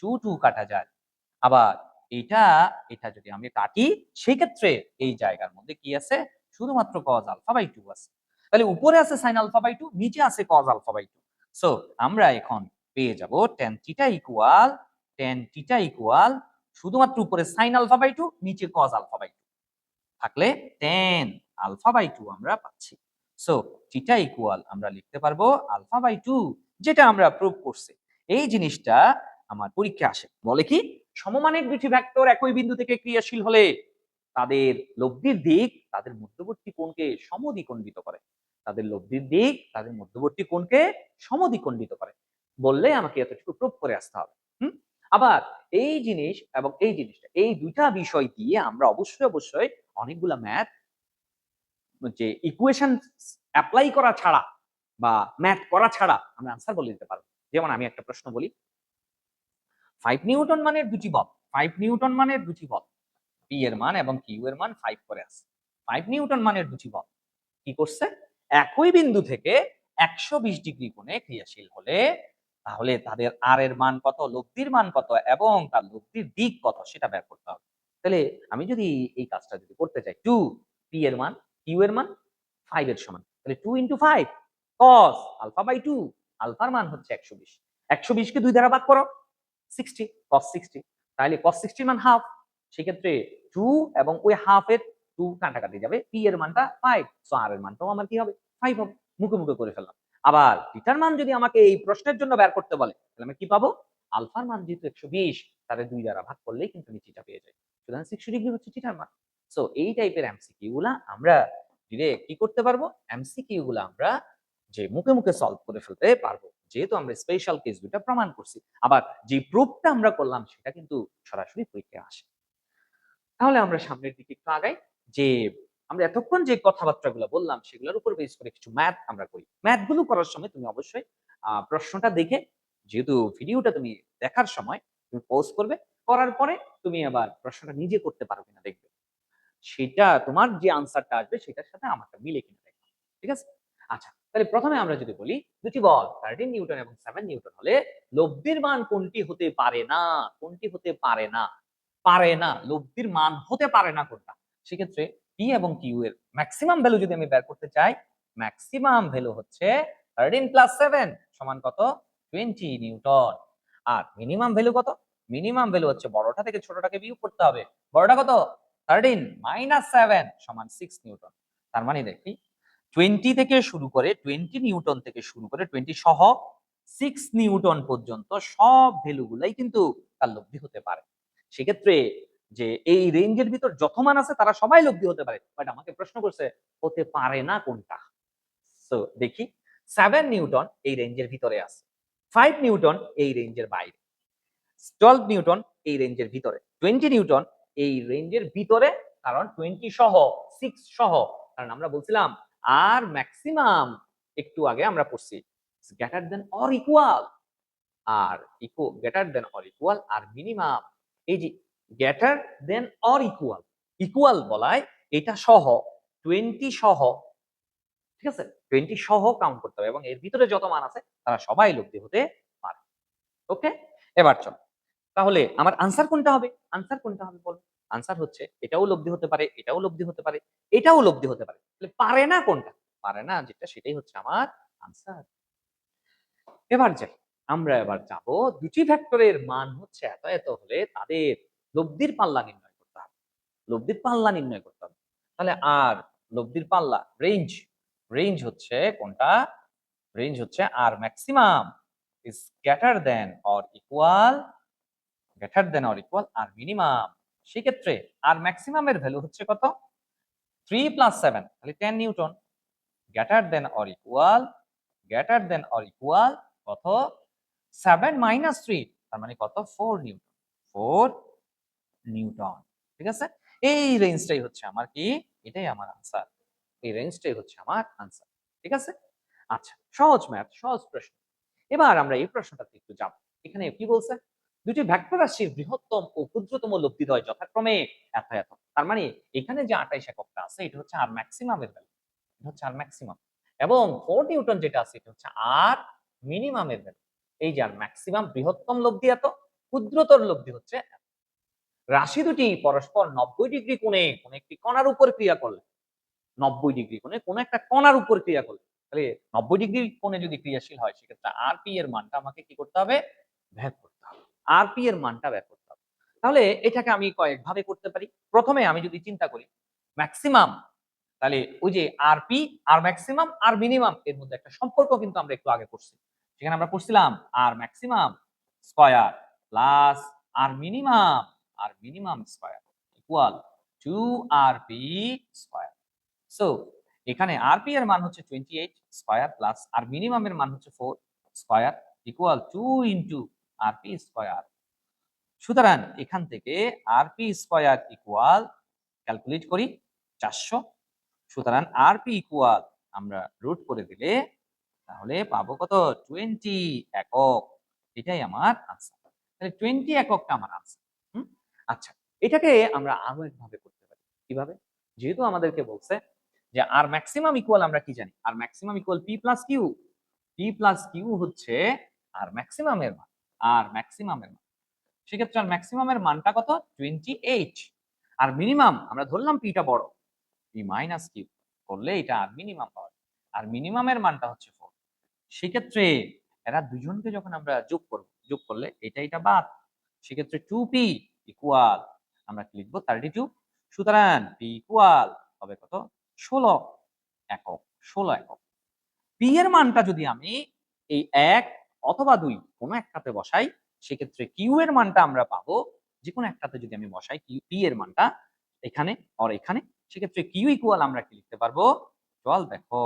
Speaker 1: 2 2 কাটা যায়, আবার এটা এটা যদি আমি কাটি সেক্ষেত্রে এই জায়গার মধ্যে কি আছে, শুধুমাত্র cos আলফা বাই 2 আছে। তাহলে উপরে আছে sin আলফা বাই 2, নিচে আছে cos আলফা বাই 2। সো আমরা এখন পেয়ে যাব tan theta equal, tan theta equal শুধুমাত্র উপরে sin আলফা বাই 2 নিচে cos আলফা বাই 2 থাকলে tan আলফা বাই 2 আমরা পাচ্ছি। সো থিটা ইকুয়াল আমরা লিখতে পারবো আলফা বাই 2, যেটা আমরা প্রুভ করছি। এই জিনিসটা আমার পরীক্ষা আসে, বলে কি সমমানের দুটি ভেক্টর একই বিন্দু থেকে ক্রিয়াশীল হলে তাদের লব্ধির দিক তাদের মধ্যবর্তী কোণকে সমদ্বিখণ্ডিত করে, তাদের লব্ধির দিক তাদের মধ্যবর্তী কোণকে সমদ্বিখণ্ডিত করে বললে আমাকে এতটুকু প্রুভ করে আসতে হবে। আবার এই জিনিস এবং এই জিনিসটা, এই দুইটা বিষয় দিয়ে আমরা অবশ্যই অনেকগুলা ম্যাথ, যে ইকুয়েশন অ্যাপ্লাই করা ছাড়া বা ম্যাথ করা ছাড়া আমরা আনসার বলে দিতে পারবো। যেমন আমি একটা প্রশ্ন বলি, 5 নিউটন মানের দুটি বল, 5 নিউটন মানের দুটি বল, পি এর মান এবং কিউ এর মান 5 করে আছে। 5 নিউটন মানের দুটি বল কি করছে, একই বিন্দু থেকে 120 ডিগ্রি কোণে ক্রিয়াশীল হলে তাহলে তাদের আর এর মান কত, লব্ধির মান কত এবং তার লব্ধির দিক কত সেটা বের করতে হবে। তাহলে আমি যদি এই কাজটা যদি করতে চাই, 2 পি এর মান কিউ এর মান 5 এর সমান, তাহলে 2 ইনটু 5 cos আলফা বাই 2, আলফার মান হচ্ছে 120, 120 কে 2 দ্বারা ভাগ করো 60, cos 60, তাহলে cos 60 মান হাফ। সেক্ষেত্রে 2 এবং ওই হাফ এর 2 কাটাকাটি যাবে, পি এর মানটা 5, সো আর এর মানটাও আমার কি হবে 5 হবে। মুখে মুখে করে ফেললাম। আবার বিটার মান যদি আমাকে এই প্রশ্নের জন্য বের করতে বলে তাহলে আমি কি পাবো? আলফার মান যেহেতু 120, তাহলে 2 দ্বারা ভাগ করলেই কিন্তু আমি থিটা পেয়ে যাই। সুতরাং 60 ডিগ্রি হচ্ছে থিটার মান। সো এই টাইপের এমসিকিউ গুলা আমরা ডিরেক্ট কি করতে পারবো? এমসিকিউ গুলা আমরা যে মুখে মুখে সলভ করে ফেলতে পারবো, যেহেতু আমরা স্পেশাল কেস দুটা প্রমাণ করছি। আবার যে প্রুফটা আমরা করলাম সেটা কিন্তু সরাসরি পরীক্ষায় আসে। তাহলে আমরা সামনের দিকে একটু আগাই, যে আমরা এতক্ষণ যে কথাবার্তাগুলো বললাম সেগুলোর উপর বেস করে কিছু ম্যাথ আমরা করি। ম্যাথ গুলো করার সময় তুমি অবশ্যই প্রশ্নটা দেখে, যেহেতু ভিডিওটা তুমি দেখার সময় তুমি পজ করবে, করার পরে তুমি আবার প্রশ্নটা নিজে করতে পারো কিনা দেখবে, সেটা তোমার যে আনসারটা আসবে সেটার সাথে আমারটা মিলে কিনা দেখবে। ঠিক আছে? আচ্ছা, তাহলে প্রথমে আমরা যদি বলি দুটি বল 13 নিউটন এবং 7 নিউটন হলে লব্ধির মান কোনটি হতে পারে না? কোনটি হতে পারে না? পারে না, লব্ধির মান হতে পারে না কোনটা? সেক্ষেত্রে পি এবং কিউ এর ম্যাক্সিমাম ভ্যালু যদি আমি বের করতে চাই, ম্যাক্সিমাম ভ্যালু হচ্ছে 13 প্লাস 7 সমান কত? 20 নিউটন। আর মিনিমাম ভ্যালু কত? মিনিমাম ভ্যালু হচ্ছে বড়টা থেকে ছোটটাকে বিয়োগ করতে হবে। বড়টা কত? 13 মাইনাস 7 সমান 6 নিউটন। তার মানে দেখি 20 থেকে শুরু করে 20 নিউটন থেকে শুরু করে 20 সহ 6 নিউটন পর্যন্ত সব ভ্যালুগুলাই কিন্তু তার লব্ধি হতে পারে। সেক্ষেত্রে যে এই রেঞ্জের ভিতর যত মান আছে তারা সবাই লব্ধি হতে পারে, বাট আমাকে প্রশ্ন করছে হতে পারে না কোনটা। সো দেখি 7 নিউটন এই রেঞ্জের ভিতরে আছে, 5 নিউটন এই রেঞ্জের বাইরে, 12 নিউটন এই রেঞ্জের ভিতরে, 20 নিউটন এই রেঞ্জের ভিতরে, কারণ 20 সহ 6 সহ, কারণ আমরা বলছিলাম আর ম্যাক্সিমাম একটু আগে আমরা পড়ছি গ্রেটার দেন অর ইকুয়াল, আর greater than or equal R minimum, এই যে greater than or equal, equal বলায় এটা সহ 20 সহ, ঠিক আছে, 20 সহ কাউন্ট করতে হবে এবং এর ভিতরে যত মান আছে তারা সবাই লব্ধি হতে পারে। ওকে, এবার চল, তাহলে আমার আনসার কোনটা হবে? আনসার কোনটা হবে বল? আনসার হচ্ছে এটাও লব্ধি হতে পারে, এটাও লব্ধি হতে পারে, এটাও লব্ধি হতে পারে। তাহলে পারে না কোনটা? পারে না যেটা সেটাই হচ্ছে আমার আনসার। এবার যাই, আমরা এবার যাব দুটি ভেক্টরের মান হচ্ছে এত এত হলে তাদের লব্ধির পাল্লা নির্ণয় করতে হবে। লব্ধির পাল্লা নির্ণয় করতে হবে। তাহলে আর লব্ধির পাল্লা রেঞ্জ, রেঞ্জ হচ্ছে কোনটা? রেঞ্জ হচ্ছে R maximum is greater than or equal, greater than or equal R minimum. সেক্ষেত্রে আর ম্যাক্সিমামের ভ্যালু হচ্ছে কত? 3 প্লাস 7 তাহলে 10 Newton, greater than or equal, greater than or equal কত? 7 মাইনাস 3 তার মানে কত? 4 নিউটন, 4 নিউটন। ঠিক আছে, এই রেঞ্জটাই হচ্ছে আমার কি, এটাই আমার আনসার, এই রেঞ্জটাই হচ্ছে আমার আনসার। ঠিক আছে, আচ্ছা, সহজ ম্যাথ, সহজ প্রশ্ন। এবার আমরা এই প্রশ্নটাতে একটু যাব। এখানে কি বলছে? দুটি ভেক্টর রাশির বৃহত্তম ও ক্ষুদ্রতম লব্ধিদ্বয় যথাক্রমে এত এত। তার মানে এখানে যে 28 এককটা আছে এটা হচ্ছে আর ম্যাক্সিমামের ভ্যালু, এটা হচ্ছে আর ম্যাক্সিমাম, এবং 4 নিউটন যেটা আছে এটা হচ্ছে আর মিনিমামের ভ্যালু। এই যে আর ম্যাক্সিমাম বৃহত্তম লব্ধি এত, ক্ষুদ্রতর লব্ধি হচ্ছে এত। রাশি দুটি পরস্পর 90 ডিগ্রি কোণে কোন একটি কণার উপর ক্রিয়া করলে, 90 ডিগ্রি কোণে কোন একটা কণার উপর ক্রিয়া করলে, তাহলে 90 ডিগ্রি কোণে যদি ক্রিয়াশীল হয় সেক্ষেত্রে আরপি এর মানটা আমাকে কি করতে হবে? বের করতে হবে। আরপি এর মানটা বের করতে হবে। তাহলে এটাকে আমি কয়েক ভাবে করতে পারি। প্রথমে আমি যদি চিন্তা করি ম্যাক্সিমাম, তাহলে ওই যে আরপি আর ম্যাক্সিমাম আর মিনিমাম এর মধ্যে একটা সম্পর্ক কিন্তু আমরা একটু আগে পড়ছি। সেখানে আমরা পড়ছিলাম R maximum square plus R minimum square equal 2rp square. So এখানে আরপি এর মান হচ্ছে 28 স্কয়ার প্লাস আর মিনিমামের মান হচ্ছে 4 square equal 2 into RP square. সুতরাং এখান থেকে আরপি স্কয়ার ইকুয়াল ক্যালকুলেট করি 400। সুতরাং আরপি ইকুয়াল আমরা রুট করে দিলে তাহলে পাবো কত? 20 একক। এটাই আমার আনসার। তাহলে 20 এককটা আমার আনসার। আচ্ছা, এটাকে আমরা আরো একভাবে করতে পারি। কিভাবে? যেহেতু আমাদেরকে বলছে যে আর ম্যাক্সিমাম ইকুয়াল আমরা কি জানি? R maximum equal P plus Q. P plus Q হচ্ছে আর ম্যাক্সিমামের মান, আর ম্যাক্সিমামের মান। সেক্ষেত্রে আর ম্যাক্সিমামের মানটা কত? 28। আর মিনিমাম আমরা ধরলাম পিটা বড়, পি মাইনাস কিউ করলে এটা আর মিনিমাম পাওয়া যায়। আর মিনিমামের মানটা হচ্ছে 4। সেক্ষেত্রে এরা দুজনকে যখন আমরা যোগ করব, যোগ করলে এটা এটা বাদ, সেক্ষেত্রে 2p ইকুয়াল আমরা কি লিখবো? 32। সুতরাং p ইকুয়াল হবে কত? 16 একক, 16 একক। পি এর মানটা যদি আমি এই 1 অথবা 2 কোনো একটাতে বসাই, সেক্ষেত্রে কিউ এর মানটা আমরা পাবো যে কোনো একটাতে যদি আমি বসাই পি এর মানটা এখানে আর এখানে, সেক্ষেত্রে কিউ ইকুয়াল আমরা কি লিখতে পারবো, চল দেখো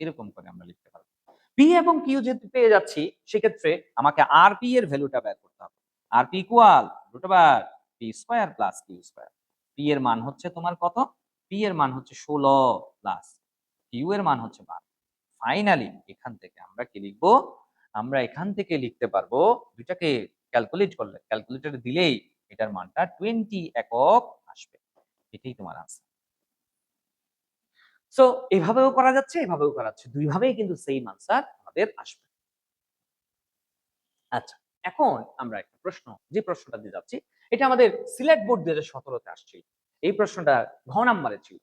Speaker 1: এরকম করে আমরা লিখতে পারবো। পি এবং কিউ যেহেতু পেয়ে যাচ্ছি, সেক্ষেত্রে আমাকে আর পি এর ভ্যালুটা বের করতে হবে। R P equal root over P square plus Q square. P এর মান হচ্ছে তোমার কত, পি এর মান হচ্ছে 16 প্লাস কিউ এর মান হচ্ছে 12। ফাইনালি এখান থেকে আমরা কি লিখবো, আমরা এখান থেকে লিখতে পারবো, দুইটাকে ক্যালকুলেট করলে, ক্যালকুলেটরে দিলেই এটার মানটা 20 একক আসবে। এটাই তোমার আনসার। সো এভাবেও করা যাচ্ছে, এভাবেও করা যাচ্ছে, দুই ভাবেই কিন্তু সেম আনসার আমাদের আসবে। আচ্ছা, এখন আমরা একটা প্রশ্ন, যে প্রশ্নটা দিয়ে যাচ্ছি, এটা আমাদের সিলেট বোর্ড 2017-তে আসছিল। এই প্রশ্নটা ঘ নাম্বারে ছিল,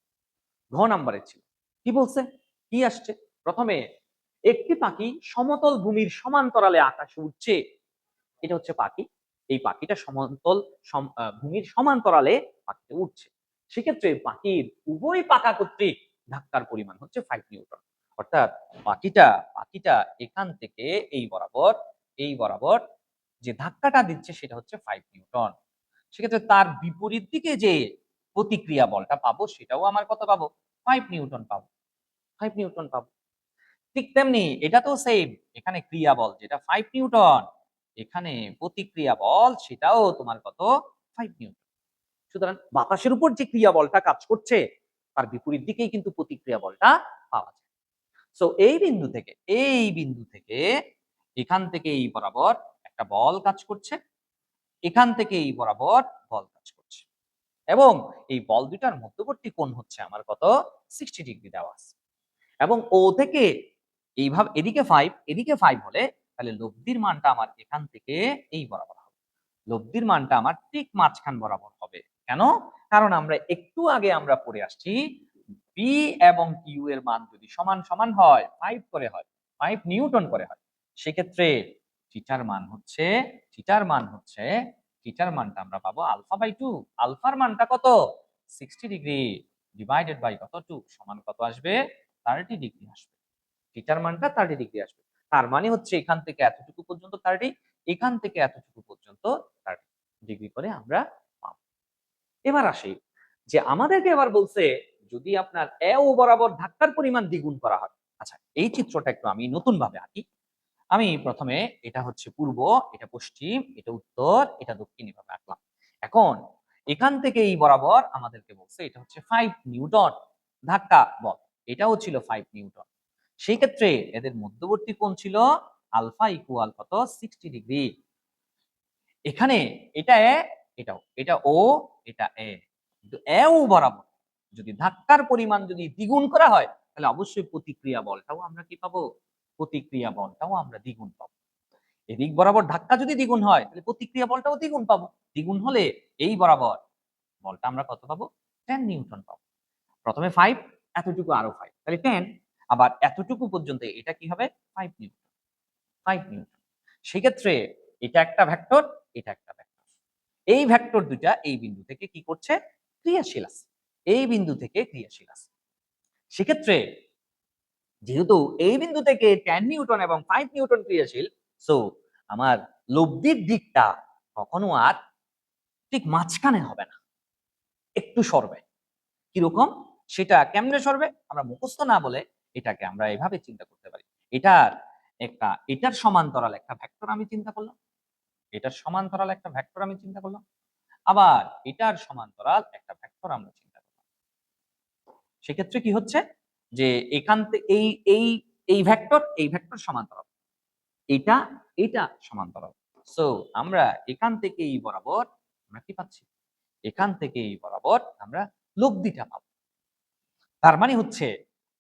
Speaker 1: ঘ নাম্বারে ছিল। কি বলছে, কি আসছে, প্রথমে একটি পাখি সমতল ভূমির সমান্তরালে আকাশে উঠছে। এটা হচ্ছে পাখি, এই পাখিটা সমতল ভূমির সমান্তরালে পাখিটা উঠছে। সেক্ষেত্রে পাখির উভয় পাখা কর্তৃক ধাক্কার পরিমাণ হচ্ছে 5 নিউটন। অর্থাৎ পাখিটা পাখিটা এখান থেকে এই বরাবর যে ধাক্কাটা দিচ্ছে সেটা হচ্ছে 5 নিউটন। সেক্ষেত্রে তার বিপরীত দিকে যে প্রতিক্রিয়া বলটা পাবো সেটাও আমার কত পাবো, 5 নিউটন পাবো, 5 নিউটন পাবো। ঠিক তেমনি এটা তো সেম, এখানে ক্রিয়া বল যেটা 5 নিউটন, এখানে প্রতিক্রিয়া বল সেটাও তোমার কত, 5 নিউটন। সুতরাং বাতাসের উপর যে ক্রিয়া বলটা কাজ করছে তার বিপরীত দিকেই কিন্তু প্রতিক্রিয়া বলটা পাওয়া যায়। সো এই বিন্দু থেকে এখান থেকে এই বরাবর একটা বল কাজ করছে, এখান থেকে এই বরাবর বল কাজ করছে, এবং এই বল দুটার মধ্যবর্তী কোণ হচ্ছে আমার কত, 60 ডিগ্রি দেওয়া আছে। এবং ও থেকে এইভাবে এদিকে 5 এদিকে 5 হলে তাহলে লব্ধির মানটা আমার এখান থেকে এই বরাবর হবে, লব্ধির মানটা আমার ঠিক মাঝখান বরাবর হবে। কেন, কারণ আমরা একটু আগে আমরা পড়ে আসছি পি এবং কিউ এর মান যদি সমান সমান হয়, 5 করে হয়, 5 নিউটন করে হয়, সেক্ষেত্রে থিটার মান হচ্ছে থিটার মান হচ্ছে থিটার মানটা আমরা পাবো আলফা বাই 2। আলফার মানটা কত, 60 ডিগ্রি ডিভাইডেড বাই কত 2 সমান কত আসবে, 30 ডিগ্রি আসবে। থিটার মানটা 30 ডিগ্রি আসবে। তার মানে হচ্ছে এখান থেকে এতটুকু পর্যন্ত 30, এখান থেকে এতটুকু পর্যন্ত 30 ডিগ্রি করে আমরা পাবো। এবার আসি যে আমাদেরকে এবার বলছে যদি আপনার এ ও বরাবর ধাক্কার পরিমাণ দ্বিগুণ করা হয়। আচ্ছা, এই চিত্রটা একটু আমি নতুন ভাবে আঁকি। আমি প্রথমে এটা হচ্ছে পূর্ব, এটা পশ্চিম, এটা উত্তর, এটা দক্ষিণ এভাবে আঁকলাম। এখন এখান থেকে এই বরাবর আমাদেরকে বলছে এটা হচ্ছে 5 নিউটন ধাক্কা বল, এটাও ছিল 5 নিউটন। সেই ক্ষেত্রে এদের মধ্যবর্তী কোণ ছিল আলফা ইকুয়াল কত, 60 ডিগ্রি। এখানে এটা এ, এটা ও, এটা এ, কিন্তু এ ও বরাবর যদি ধাক্কার পরিমাণ যদি দ্বিগুণ করা হয়, তাহলে অবশ্যই প্রতিক্রিয়া বলটাও আমরা কি পাবো, প্রতিক্রিয়া বলটাও আমরা দ্বিগুণ পাবো। এদিক বরাবর ধাক্কা যদি দ্বিগুণ হয় তাহলে প্রতিক্রিয়া বলটাও দ্বিগুণ পাবো। দ্বিগুণ হলে এই বরাবর বলটা আমরা কত পাবো, 10 নিউটন পাবো। প্রথমে 5, এতটুকু আরো 5, তাহলে 10, আবার এতটুকু পর্যন্ত এটা কি হবে, 5 নিউটন, 5 নিউটন। সেক্ষেত্রে এটা একটা ভেক্টর, এটা একটা ভেক্টর। এই ভেক্টর দুটা এই বিন্দু থেকে কি করছে, ক্রিয়াশীল আছে, এই বিন্দু থেকে ক্রিয়াশীল আছে। সেক্ষেত্রে যেহেতু এই বিন্দু থেকে 10 নিউটন এবং 5 নিউটন ক্রিয়াশীল, সো আমার লব্ধির দিকটা কখনো আর ঠিক মাঝখানে হবে না, একটু সরবে। কিরকম, সেটা কেমনে সরবে আমরা মুখস্থ না বলে এটাকে আমরা এভাবে চিন্তা করতে পারি। এটার সমান্তরাল একটা ভেক্টর আমি চিন্তা করলাম, এটার সমান্তরাল একটা ভেক্টর আমি চিন্তা করলাম, আবার এটার সমান্তরাল একটা ভেক্টর আমরা চিন্তা করলাম। সেক্ষেত্রে কি হচ্ছে যে এখান থেকে এই ভেক্টর সমান্তরাল, এটা এটা সমান্তরাল। সো আমরা এখান থেকে এই বরাবর আমরা কি পাচ্ছি, এখান থেকে এই বরাবর আমরা লব্ধিটা পাবো। তার মানে হচ্ছে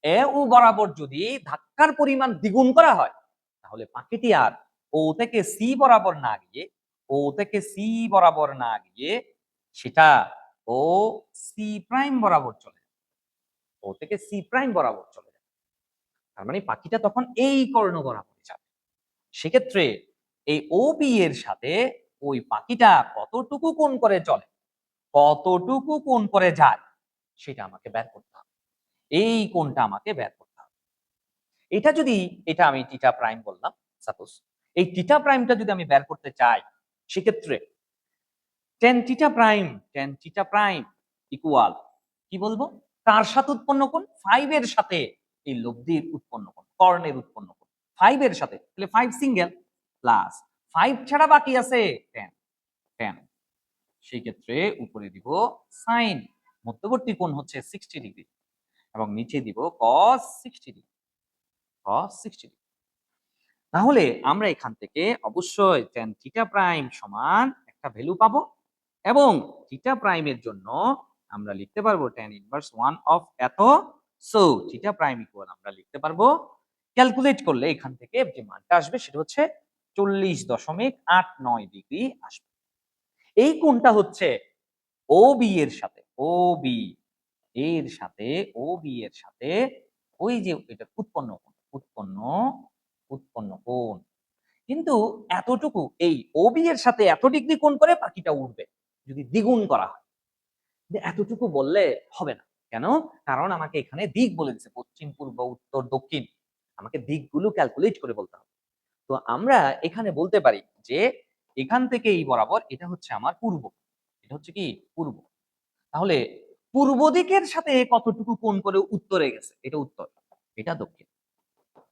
Speaker 1: এ ও বরাবর যদি ধাক্কার পরিমাণ দ্বিগুণ করা হয়, তাহলে পাখিটি আর ও থেকে সি বরাবর না গিয়ে, ও থেকে সি বরাবর না গিয়ে সেটা ও সি প্রাইম বরাবর চলে যাবে, ও থেকে সি প্রাইম বরাবর চলে যাবে। তার মানে পাখিটা তখন এই কর্ণ বরাবর যাবে। সেক্ষেত্রে এই ও বি এর সাথে ওই পাখিটা কতটুকু কোণ করে চলে, কতটুকু কোণ করে যায়, সেটা আমাকে বের করতে হবে, এই কোণটা আমাকে বের করতে হবে। এটা যদি এটা আমি টিটা প্রাইম বললাম সাপোজ, এই টিটা প্রাইমটা যদি আমি বের করতে চাই সেক্ষেত্রে tan থিটা প্রাইম ইকুয়াল কি বলবো, কার সাথে উৎপন্ন কোণ, 5 এর সাথে এই লব্ধির উৎপন্ন কোণ, কর্ণের উৎপন্ন কোণ 5 এর সাথে, তাহলে 5 সিঙ্গেল প্লাস 5 ছাড়া বাকি আছে tan সেই ক্ষেত্রে উপরে দিব সাইন, মধ্যবর্তী কোণ হচ্ছে 60 ডিগ্রি এবং নিচে দিব cos 60 ডিগ্রি, cos 60 ডিগ্রি। তাহলে আমরা এখান থেকে অবশ্যই tan থিটা প্রাইম সমান একটা ভ্যালু পাবো এবং থিটা প্রাইমের জন্য আমরা লিখতে পারবো tan ইনভার্স 1 অফ এত, সো থিটা প্রাইম ইকুয়াল আমরা লিখতে পারবো, ক্যালকুলেট করলে এখান থেকে যে মানটা আসবে সেটা হচ্ছে 40.89 ডিগ্রি আসবে। এই কোণটা হচ্ছে OB এর সাথে, OB এর সাথে, OB এর সাথে ওই যে এটা উৎপন্ন কোণ, উৎপন্ন কোণ, কিন্তু এতটুকু এই OB এর সাথে এত ডিগ্রি কোণ করে বাকিটা উঠবে যদি দ্বিগুণ করা হয়। এতটুকু বললে হবে না, কেন? কারণ আমাকে এখানে দিক বলে দিচ্ছে, পশ্চিম, পূর্ব, উত্তর, দক্ষিণ, আমাকে দিকগুলো ক্যালকুলেট করে বলতে হবে। তো আমরা এখানে বলতে পারি যে এখান থেকে এই বরাবর এটা হচ্ছে আমার পূর্ব, এটা হচ্ছে কি পূর্ব। তাহলে পূর্ব দিকের সাথে কতটুকু কোণ করে উত্তরে গেছে, এটা উত্তর, এটা দক্ষিণ,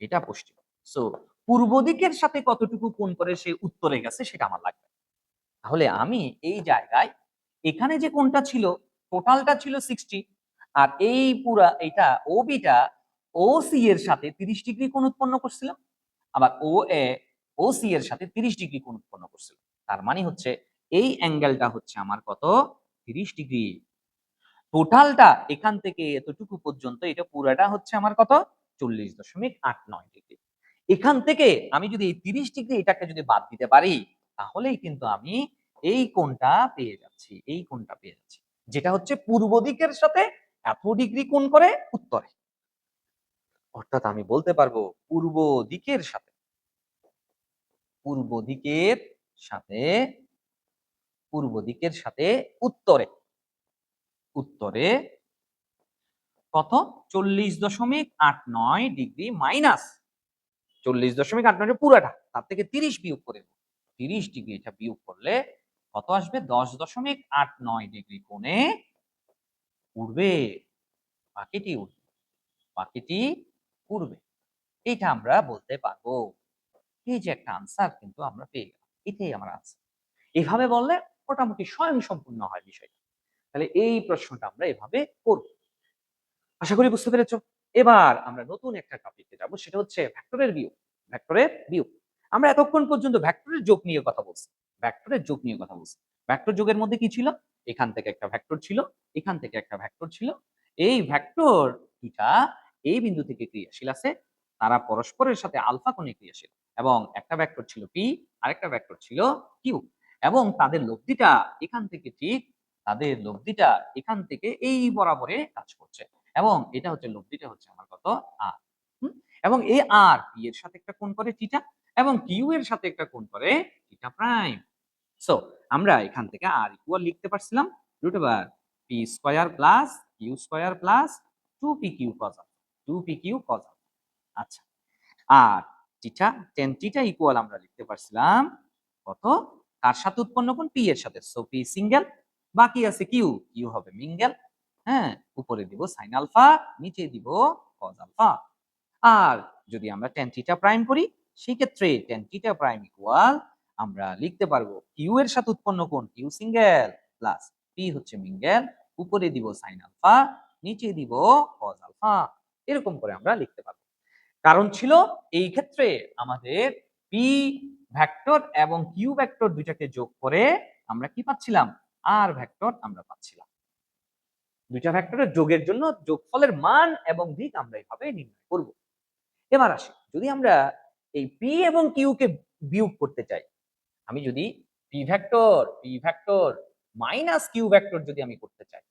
Speaker 1: এটা পশ্চিম। সো পূর্ব দিকের সাথে কতটুকু কোণ করে সে উত্তরে গেছে সেটা আমার লাগবে। তাহলে আমি এই জায়গায় এখানে যে কোণটা ছিল টোটালটা ছিল 60, আর এই পুরা এটা ওবিটা OC এর সাথে 30 ডিগ্রি কোণ উৎপন্ন করছিলাম, আবার OA OC এর সাথে 30 ডিগ্রি কোণ উৎপন্ন করছিল। তার মানে হচ্ছে এই অ্যাঙ্গেলটা হচ্ছে আমার কত, 30 ডিগ্রি। টোটালটা এখান থেকে এতটুকু পর্যন্ত এটা পুরাটা হচ্ছে আমার কত, 40.89 ডিগ্রি। এখান থেকে আমি যদি এই 30 ডিগ্রি এটাকে যদি বাদ দিতে পারি তাহলেই কিন্তু আমি এই কোণটা পেয়ে যাচ্ছি, এই কোণটা পেয়ে যাচ্ছি, যেটা হচ্ছে পূর্ব দিকের সাথে এত ডিগ্রি কোণ করে উত্তরে। অর্থাৎ আমি বলতে পারবো পূর্ব দিকের সাথে, পূর্ব দিকের সাথে, পূর্ব দিকের সাথে উত্তরে, উত্তরে কত, 40.89 ডিগ্রি মাইনাস 40.89 পুরাটা, তার থেকে 30 বিয়োগ করে 30 ডিগ্রি এটা বিয়োগ করলে কত আসবে, 10.89 ডিগ্রি কোণে উঠবে, বাকিটি উঠবে, বাকিটি উঠবে। এটা আমরা বলতে পারবো। এই যে একটা আনসার কিন্তু আমরা পেয়ে গেলাম, এটাই আমার আনসার। এভাবে বললে মোটামুটি স্বয়ংসম্পূর্ণ হয় বিষয়টা। তাহলে এই প্রশ্নটা আমরা এভাবে করব। আশা করি বুঝতে পেরেছো। এবার আমরা নতুন একটা টপিকে যাব, সেটা হচ্ছে ভেক্টরের বিয়োগ। ভেক্টরের বিয়োগ, আমরা এতক্ষণ পর্যন্ত ভেক্টরের যোগ নিয়ে কথা বলছি, ভেক্টরের যোগ নিয়ে কথা বলছি। ভেক্টর যোগের মধ্যে কি ছিল, এখান থেকে একটা ভেক্টর ছিল, এখান থেকে একটা ভেক্টর ছিল, এই ভেক্টর দুটা এই বিন্দু থেকে ক্রিয়াশীল আছে, তারা পরস্পরের সাথে আলফা কোণে ক্রিয়াশীল, এবং একটা ভেক্টর ছিল পি, আরেকটা ভেক্টর ছিল কিউ, এবং তাদের লব্ধিটা এখান থেকে ঠিক, তাদের লব্ধিটা এখান থেকে এই বরাবরে কাজ করছে, এবং এটা হচ্ছে লব্ধিটা হচ্ছে আমার কত, আর। এবং এই আর পি এর সাথে একটা কোণ করে থিটা, এবং কিউ এর সাথে একটা কোণ করে থিটা প্রাইম। সো আমরা এখান থেকে আর ইকুয়াল লিখতে পারছিলাম root over P square plus Q square plus 2pq cos alpha, 2pq cos alpha. আচ্ছা, আর থিটা tan থিটা ইকুয়াল আমরা লিখতে পারছিলাম কত, কার সাথে উৎপন্ন কোণ, পি এর সাথে, সো পি সিঙ্গেল, বাকি আছে কিউ, কিউ হবে মিঙ্গেল। হ্যাঁ, উপরে দিব সাইন আলফা, নিচে দিব cos আলফা। আর যদি আমরা tan থিটা প্রাইম করি সেই ক্ষেত্রে tan থিটা প্রাইম ইকুয়াল আমরা লিখতে পারবো কিউ এর সাথে উৎপন্ন কোণ কিউ সিঙ্গেল প্লাস পি হচ্ছে মিঙ্গেল, উপরে দিব সাইন আলফা, নিচে দিব cos আলফা। এরকম করে আমরা লিখতে পারবো। কারণ ছিল এই ক্ষেত্রে আমাদের পি ভেক্টর এবং কিউ ভেক্টর দুইটাকে যোগ করে আমরা কি পাচ্ছিলাম, আর ভেক্টর আমরা পাচ্ছিলাম। দুইটা ভেক্টরের যোগের জন্য যোগফলের মান এবং দিক আমরা এইভাবে নির্ণয় করব। এবার আসি, যদি আমরা এই পি এবং কিউ কে বিয়োগ করতে চাই, আমি যদি P vector minus Q vector যদি আমি করতে চাই,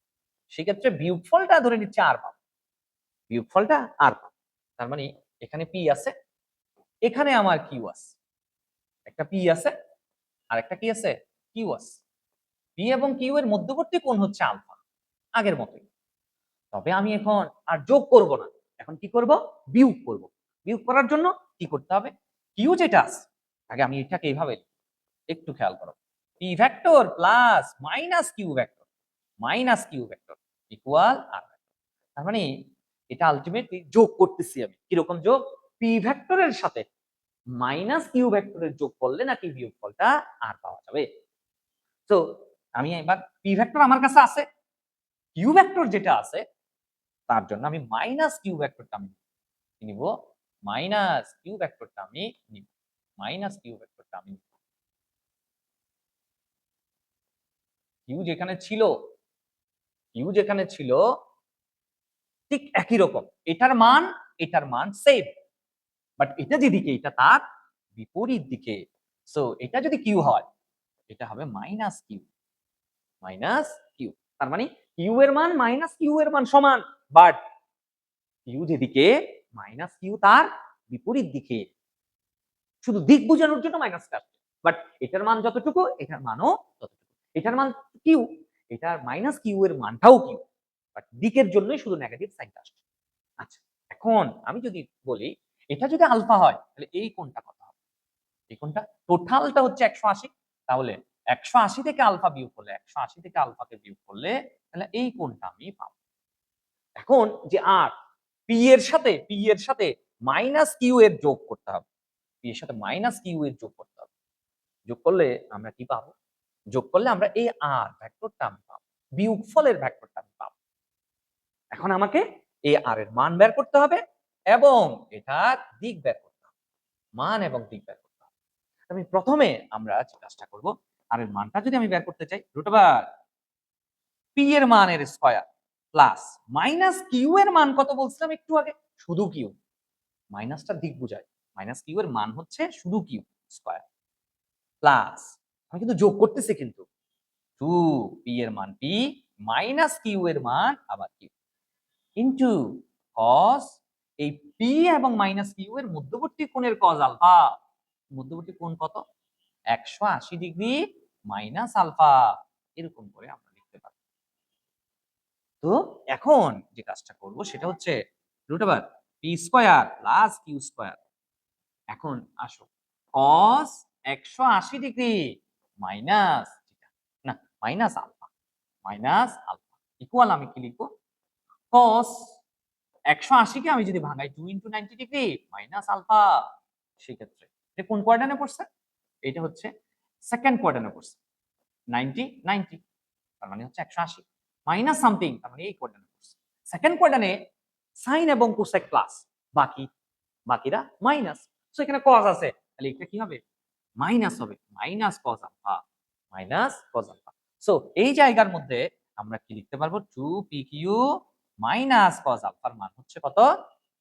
Speaker 1: সেক্ষেত্রে বিয়োগফলটা ধরে নিচ্ছে আর পাবো, বিয়োগফলটা আর পাবো। তার মানে এখানে পি আছে, এখানে আমার কিউ আছে, একটা পি আছে আর একটা কি আছে, কিউ আছে। পি এবং কিউ এর মধ্যবর্তী কোণ হচ্ছে আলফা, আগের মতোই। তবে আমি এখন আর যোগ করব না, এখন কি করব, বিয়োগ করব। বিয়োগ করার জন্য কি করতে হবে, কিউ যেটা আছে আগে আমি এটাকে এইভাবে একটু খেয়াল করো, P vector plus minus Q vector equal R. তার মানে এটা আলটিমেটলি যোগ করতেছি আমি, কিরকম যোগ, পি ভেক্টরের সাথে মাইনাস কিউ ভেক্টরের যোগ করলে নাকি বিয়োগফলটা আর পাওয়া যাবে। তো আমি এবার পি ভেক্টর আমার কাছে আছে, কিউ ভেক্টর যেটা আছে তার জন্য আমি মাইনাস কিউ ভেক্টরটা আমি নিব, মাইনাস কিউ ভেক্টরটা আমি নিব, মাইনাস কিউ ভেক্টরটা আমি নিব। কিউ যেখানে ছিল, কিউ যেখানে ছিল ঠিক একই রকম, এটার মান সেম, বাট এটা যেদিকে এটা তার বিপরীত দিকে। সো এটা যদি কিউ হয় এটা হবে মাইনাস কিউ, মাইনাস কিউ। তার মানে কিউ এর মান মাইনাস কিউ এর মান সমান, বাট কিউ যেদিকে মাইনাস কিউ তার বিপরীত দিকে। শুধু দিক বোঝানোর জন্য মাইনাসটা আসছে, বাট এটার মান যতটুকু এটার মানও ততটুকু। এটার মান কিউ, এটার মাইনাস কিউ এর মানটাও কিউ, বাট দিকের জন্যই শুধু নেগেটিভ সাইনটা আসছে। আচ্ছা, এখন আমি যদি বলি এটা যদি আলফা হয় তাহলে এই কোণটা কত হবে, এই কোণটা টোটালটা হচ্ছে 180, তাহলে 180 থেকে আলফা বিয়োগ করলে, 180 থেকে আলফাকে বিয়োগ করলে তাহলে এই কোণটা আমি পাবো। এখন যে আর পি এর সাথে মাইনাস কিউ এর যোগ করতে হবে, পি এর সাথে মাইনাস কিউ এর যোগ করতে হবে, যোগ করলে আমরা কি পাবো, যোগ করলে আমরা এই আর ভেক্টরটা আমি পাবো, বিয়োগফলের ভেক্টরটা আমি পাবো। এখন আমাকে এই আর এর মান বের করতে হবে এবং এটার দিক বের করতে হবে, মান এবং দিক বের করতে হবে। আমি প্রথমে আমরা যে কাজটা করব, আর এর মানটা যদি আমি বের করতে চাই, রুট ওভার পি এর মানের স্কয়ার প্লাস মাইনাস কিউ এর মান কত বলছিলাম একটু আগে, শুধু কিউ, মাইনাসটার দিক বোঝায়, মাইনাস কিউ এর মান হচ্ছে শুধু কিউ স্কয়ার, প্লাস আমি কিন্তু যোগ করতেছি কিন্তু 2 পি এর মান পি মাইনাস কিউ এর মান আবার কিউ ইনটু cos এই পি এবং মাইনাস কিউ এর মধ্যবর্তী কোণের cos আলফা, মধ্যবর্তী কোণ কত, 180 ডিগ্রি মাইনাস আলফা, এরকম করে আমরা লিখতে পারি। তো এখন যে কাজটা করব সেটা হচ্ছে root over P square plus Q square. এখন আসো cos 180 ডিগ্রি মাইনাস না minus alpha, minus alpha equal আমি কি লিখবো, cos 180 কে আমি যদি ভাঙাই 2 ইনটু 90 ডিগ্রি মাইনাস আলফা, সেক্ষেত্রে এটা কোন কোয়াড্রান্টে পড়ছে, এটা হচ্ছে সেকেন্ড কোয়াড্রান্টে পড়ছে, 90 90 তার মানে হচ্ছে 180 মাইনাস সামথিং তার মানে এই কোয়াড্রান্টে পড়ছে। সেকেন্ড কোয়াড্রান্টে সাইন এবং কোসেক প্লাস, বাকি বাকিরা মাইনাস। সো এখানে cos আছে তাহলে এটা কি হবে, মাইনাস হবে, minus cos alpha, minus cos alpha. So এই জায়গার মধ্যে আমরা কি লিখতে পারবো, 2pq মাইনাস cos আলফার মান হচ্ছে কত,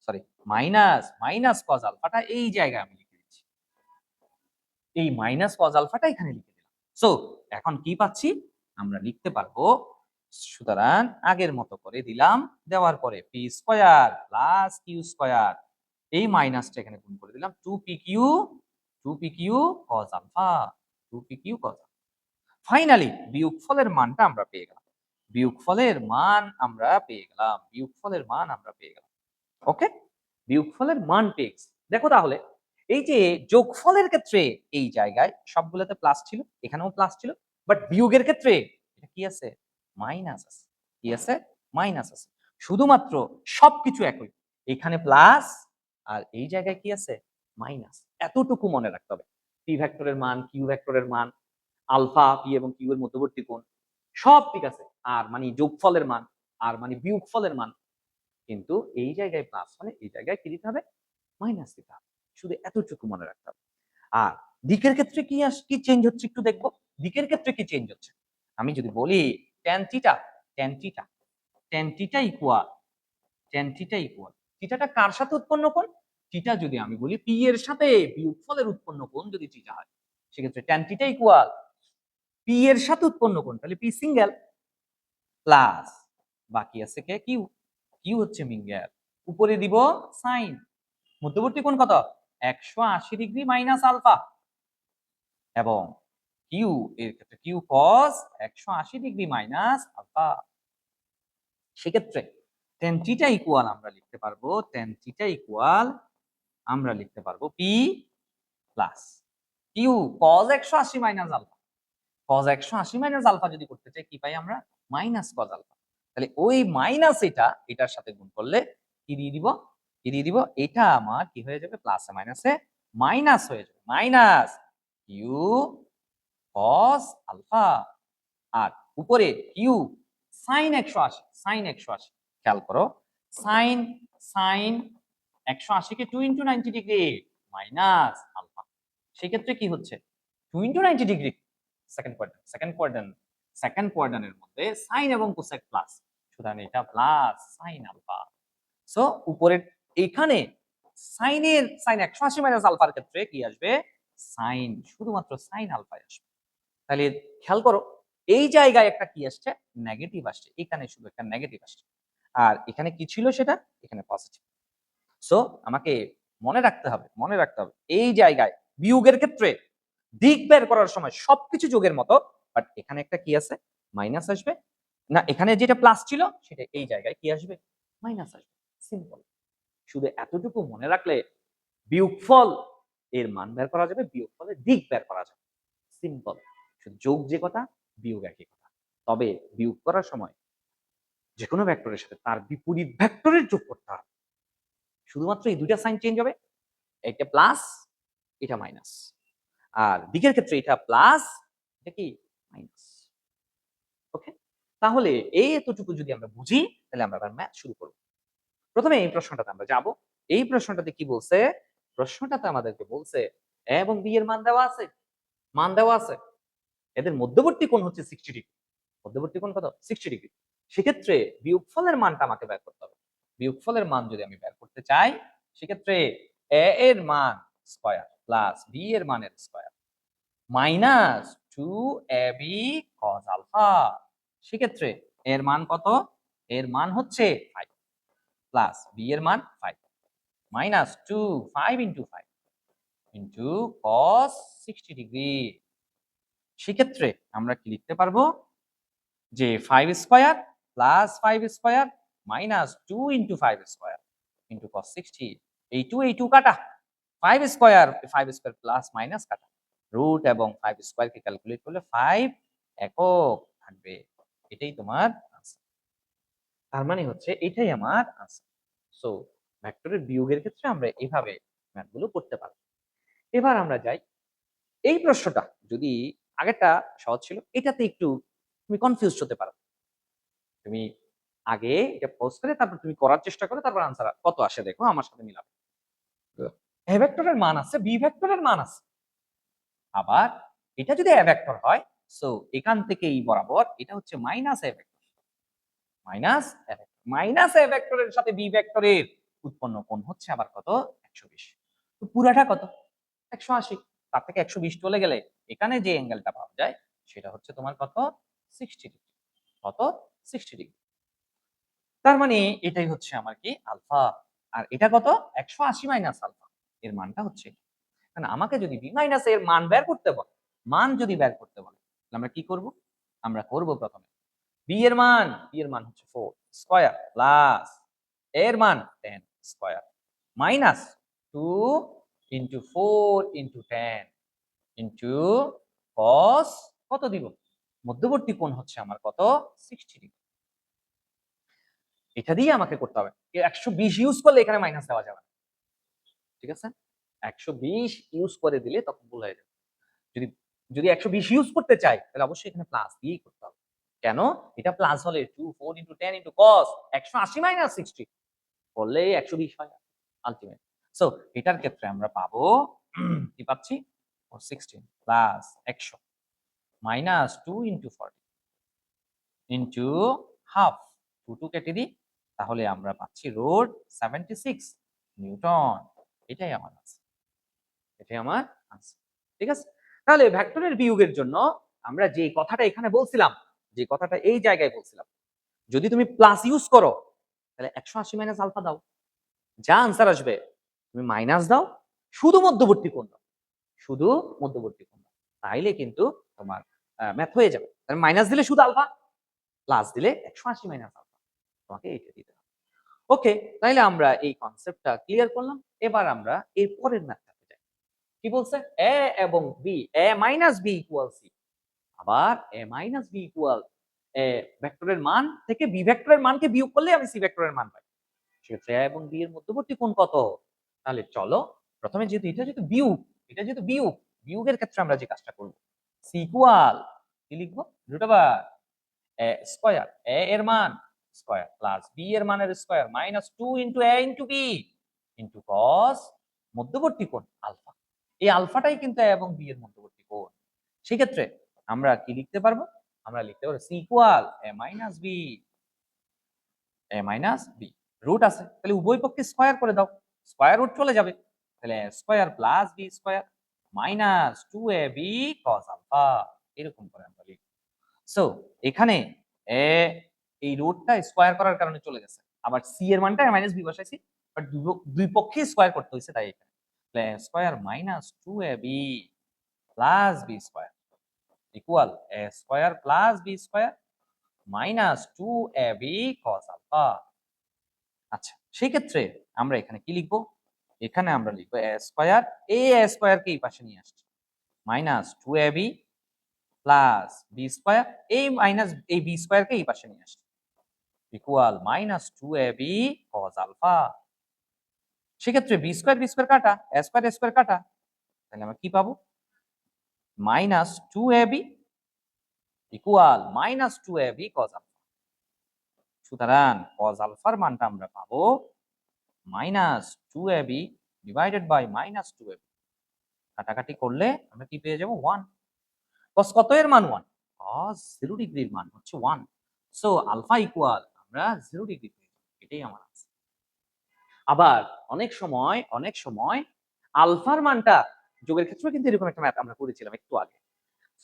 Speaker 1: সরি মাইনাস cos আলফাটা এই জায়গায় আমি লিখে দিচ্ছি, এই মাইনাস cos আলফাটা এখানে লিখে দিলাম। সো এখন কি পাচ্ছি, আমরা লিখতে পারবো, সুতরাং আগের মতো করে দিলাম, দেওয়ার পরে P square plus Q square, এই মাইনাসটা এখানে গুণ করে দিলাম 2pq cos alpha, 2pq cos alpha. Finally বিয়োগফলের মানটা আমরা পেয়ে গেলাম, বিয়োগফলের মান আমরা পেয়ে গেলাম, বিয়োগফলের মান আমরা পেয়ে গেলাম। ওকে, বিয়োগফলের মান পেয়ে গেছি। দেখো তাহলে এই যে যোগফলের ক্ষেত্রে এই জায়গায় সবগুলোতে প্লাস ছিল, এখানেও প্লাস ছিল, বাট বিয়োগের ক্ষেত্রে এটা কি আছে, মাইনাস আছে, কি আছে, মাইনাস আছে। শুধুমাত্র সবকিছু একই, এখানে প্লাস আর এই জায়গায় কি আছে, মাইনাস। এতটুকু মনে রাখতে হবে, পি ভেক্টরের মান, কিউ ভেক্টরের মান, আলফা পি এবং কিউ এর মধ্যবর্তী কোণ সব ঠিক আছে, আর মানে যোগফলের মান আর মানে বিয়োগফলের মান, কিন্তু এই জায়গায় প্লাস মানে এই জায়গায় কি দিতে হবে, মাইনাস দিতে হবে। শুধু এতটুকু মনে রাখতে হবে। আর দিকের ক্ষেত্রে কি চেঞ্জ হচ্ছে একটু দেখবো, দিকের ক্ষেত্রে কি চেঞ্জ হচ্ছে। আমি যদি বলি tan theta, tan theta, tan theta equal, tan theta equal, থিটাটা কার সাথে উৎপন্ন কোণ, থিটা যদি আমি বলি পি এর সাথে বিয়োগফলের উৎপন্ন কোণ যদি থিটা হয়, সেক্ষেত্রে tan থিটা ইকুয়াল পি এর সাথে উৎপন্ন কোণ, তাহলে পি সিঙ্গেল প্লাস বাকি আছে কে, কিউ, কিউ হচ্ছে মিঙ্গেল, উপরে দিব সাইন, মধ্যবর্তী কোণ কত, 180 ডিগ্রি মাইনাস আলফা, এবং কিউ এর ক্ষেত্রে Q cos 180 degree minus alpha. সেক্ষেত্রে tan থিটা ইকুয়াল আমরা লিখতে পারবো tan থিটা ইকুয়াল আমরা লিখতে পারবো P plus Q cos 180 minus alpha. Cos 180 minus alpha যদি করতে চাই কি পাই আমরা? Minus cos alpha. তাহলে ওই মাইনাস এটার সাথে গুণ করলে কি দিয়ে দিব? কি দিয়ে দিব? এটা আমার কি হয়ে যাবে? প্লাসে মাইনাসে মাইনাস হয়ে যাবে। মাইনাস কিউ কজ আলফা আর উপরে কিউ সাইন 180। সাইন 180 খেয়াল করো, সাইন সাইন 180 কে 2 ইন্টু 90 ডিগ্রি মাইনাস আলফা। সেক্ষেত্রে কি হচ্ছে? 2 ইন্টু 90 ডিগ্রি সেকেন্ড কোয়াড্রান্টের মধ্যে সাইন এবং কোসেক প্লাস, সুতরাং এটা প্লাস সাইন আলফা। সো উপরের এখানে সাইন 180 মাইনাস আলফার ক্ষেত্রে কি আসবে? সাইন, শুধুমাত্র সাইন আলফা আসবে। তাহলে খেয়াল করো, এই জায়গায় একটা কি আসছে? নেগেটিভ আসছে। এখানে শুধু একটা নেগেটিভ আসছে, আর এখানে কি ছিল? সেটা এখানে পজিটিভ। সো আমাকে মনে রাখতে হবে এই জায়গায় বিয়োগের ক্ষেত্রে দিক বের করার সময় সবকিছু যোগের মতো, বাট এখানে একটা কি আছে? মাইনাস আসবে না, এখানে যেটা প্লাস ছিল সেটা এই জায়গায় কি আসবে? মাইনাস আসবে। সিম্পল। শুধু এতটুকু মনে রাখলে বিয়োগফল এর মান বের করা যাবে, বিয়োগফলের দিক বের করা যাবে। সিম্পল। শুধু যোগ যে কথা, বিয়োগ একই কথা। তবে বিয়োগ করার সময় যে কোনো ভেক্টরের সাথে তার বিপরীত ভেক্টরের যোগ করতে হবে। শুধুমাত্র এই দুইটা সাইন চেঞ্জ হবে, এটা প্লাস এটা মাইনাস, আর দিকের ক্ষেত্রে এটা প্লাস এটা কি মাইনাস। ওকে, তাহলে এই এতটুকু যদি আমরা বুঝি তাহলে আমরা আবার ম্যাথ শুরু করব। প্রথমে এই প্রশ্নটাতে আমরা যাব। এই প্রশ্নটাতে কি বলছে? প্রশ্নটাতে আমাদেরকে বলছে এ এবং বি এর মান দেওয়া আছে, এদের মধ্যবর্তী কোণ হচ্ছে 60 ডিগ্রি। মধ্যবর্তী কোণ কত? 60 ডিগ্রি। সেক্ষেত্রে বিয়োগফলের মানটা আমাকে বের করতে হবে। বিয়োগফলের মান যদি আমি বের করতে চাই, সেক্ষেত্রে এ এর মান স্কয়ার প্লাস বি এর মানের square minus 2ab cos alpha. সেক্ষেত্রে এর মান কত? এর মান হচ্ছে 5 প্লাস বি এর মান 5 minus 5 into 5 into cos 60 degree. সেক্ষেত্রে আমরা কি লিখতে পারবো? যে 5 square plus 5 square minus 2 into 5 square into cos 60। এই 2 কাটা, 5 স্কয়ার প্লাস মাইনাস কাটা, রুট এবং 5 স্কয়ারকে ক্যালকুলেট করলে 5 একক থাকবে। এটাই তোমার আনসার। তার মানে হচ্ছে এটাই আমার আনসার। সো ভেক্টরের বিয়োগের ক্ষেত্রে আমরা এইভাবে ম্যাথগুলো করতে পারবো। এবার আমরা যাই, এই প্রশ্নটা যদি আগেরটা সহজ ছিল, এটাতে একটু তুমি কনফিউজড হতে পারো। তুমি আগে এটা পজ করে তারপর তুমি করার চেষ্টা করো, তারপর আনসার কত আসে দেখো, আমার সাথে মিলাবে। এ ভেক্টরের মান আছে, বি ভেক্টরের মান আছে, আবার এটা যদি এ ভেক্টর হয়, সো এখান থেকে এই বরাবর এটা হচ্ছে মাইনাস এ ভেক্টর। মাইনাস এ ভেক্টরের সাথে বি ভেক্টরের উৎপন্ন কোণ হচ্ছে আবার কত? 120। তো পুরাটা কত? 180। তার থেকে 120 চলে গেলে এখানে যে অ্যাঙ্গেলটা পাওয়া যায় সেটা হচ্ছে তোমার কত? 60 ডিগ্রি। কত? 60 ডিগ্রি। তার মানে এটাই হচ্ছে আমার কি? আলফা। আর এটা কত? 180 মাইনাস আলফা। এর মানটা হচ্ছে, মানে আমাকে যদি বি মাইনাস এর মান বের করতে বলে, তাহলে আমরা কি করব? আমরা করব প্রথমে বি এর মান হচ্ছে 4 স্কয়ার প্লাস এর মান 10 square minus 2 into 4 into 10 into cos কত দিব? মধ্যবর্তী কোণ হচ্ছে আমার কত? 60 ডিগ্রি। এটা দিয়ে আমাকে করতে হবে। 120 ইউজ করলে এখানে মাইনাস দেওয়া যাবে না, ঠিক আছে? 120 ইউজ করে দিলে তখন ভুল হয়ে যাবে। যদি যদি 120 ইউজ করতে চাই তাহলে অবশ্যই এখানে প্লাস দিয়েই করতে হবে। কেন? এটা প্লাস হলে 2 4 ইনটু 10 ইনটু cos 180 মাইনাস 60 করলে 120 হয় আলটিমেট। সো এটার ক্ষেত্রে আমরা পাবো কি পাচ্ছি? 16 plus 100 minus 2 into 40 into half, 2 কেটে দিই, তাহলে আমরা পাচ্ছি রোড 76 নিউটন। এটাই আমার আনসার। ঠিক আছে? তাহলে ভেক্টরের বিয়োগের জন্য আমরা যে কথাটা এখানে বলছিলাম, যে কথাটা এই জায়গায় বলছিলাম, যদি তুমি প্লাস ইউজ করো তাহলে 180 মাইনাস আলফা দাও, যা আনসার আসবে তুমি মাইনাস দাও, শুধু মধ্যবর্তী কোণ দাও, তাইলে কিন্তু তোমার ম্যাথ হয়ে যাবে। মাইনাস দিলে শুধু আলফা, প্লাস দিলে 180 মাইনাস আলফা, তোমাকে এইটা দিতে হবে। ওকে, তাইলে আমরা এই কনসেপ্টটা ক্লিয়ার করলাম। এবার আমরা এর পরের ম্যাথটাতে যাই। কি বলছে? a এবং b, a minus b equal c। আবার a minus b equal a ভেক্টরের মান থেকে b ভেক্টরের মানকে বিয়োগ করলে আমি c ভেক্টরের মান পাই। সেক্ষেত্রে a এবং b এর মধ্যবর্তী কোণ কত? তাহলে চলো প্রথমে যেহেতু এটা যেহেতু বিয়োগ, বিয়োগের ক্ষেত্রে আমরা যে কাজটা করব, c ইকুয়াল কি লিখবো? Root over a square, a এর মান স্কয়ার প্লাস b এর মানের square minus 2 into a into b into cos মধ্যবর্তী কোণ আলফা। এই আলফাটাই কিন্তু a এবং b এর মধ্যবর্তী কোণ। সেক্ষেত্রে আমরা কি লিখতে পারবো? আমরা লিখতে পারবো c equal a minus b, a minus b। Root আছে, তাহলে উভয় পক্ষে স্কয়ার করে দাও, স্কয়ার রুট চলে যাবে। তাহলে a square plus b square minus 2ab cos alpha, এরকম করে আমরা লিখব। সো এখানে এ এই রুটটা স্কয়ার করার কারণে চলে গেছে, আবার সি এর মানটা মাইনাস বি বসাইছি, বাট দুই পক্ষে স্কয়ার করতে হয়েছে, তাই এখানে square minus 2ab plus B square equal A square plus B square minus 2ab cos alpha. আচ্ছা, সেই ক্ষেত্রে আমরা এখানে কি লিখবো? এখানে আমরা লিখবো এ স্কয়ার, এ স্কয়ার কে এই পাশে নিয়ে আসছে, minus 2ab plus B square, এই বি স্কয়ারকে এই পাশে নিয়ে আসছে, equal minus 2ab cos alpha. সেক্ষেত্রে বি স্কয়ার কাটা, এ স্কয়ার কাটা, তাহলে আমরা কি পাবো? Minus 2ab equal minus 2ab cos alpha. সুতরাং cos আলফার মানটা আমরা পাবো minus 2ab divided by minus 2ab। কাটাকাটি করলে আমরা কি পেয়ে যাবো? 1। cos কত এর মান? 1। cos 0 ডিগ্রির মান হচ্ছে 1। সো আলফা ইকুয়াল আমরা 0 ডিগ্রি পেয়ে যাবো। এটাই আমার আনসার। আবার অনেক সময় আলফার মানটা যোগের ক্ষেত্রে কিন্তু এরকম একটা ম্যাথ আমরা করেছিলাম একটু আগে।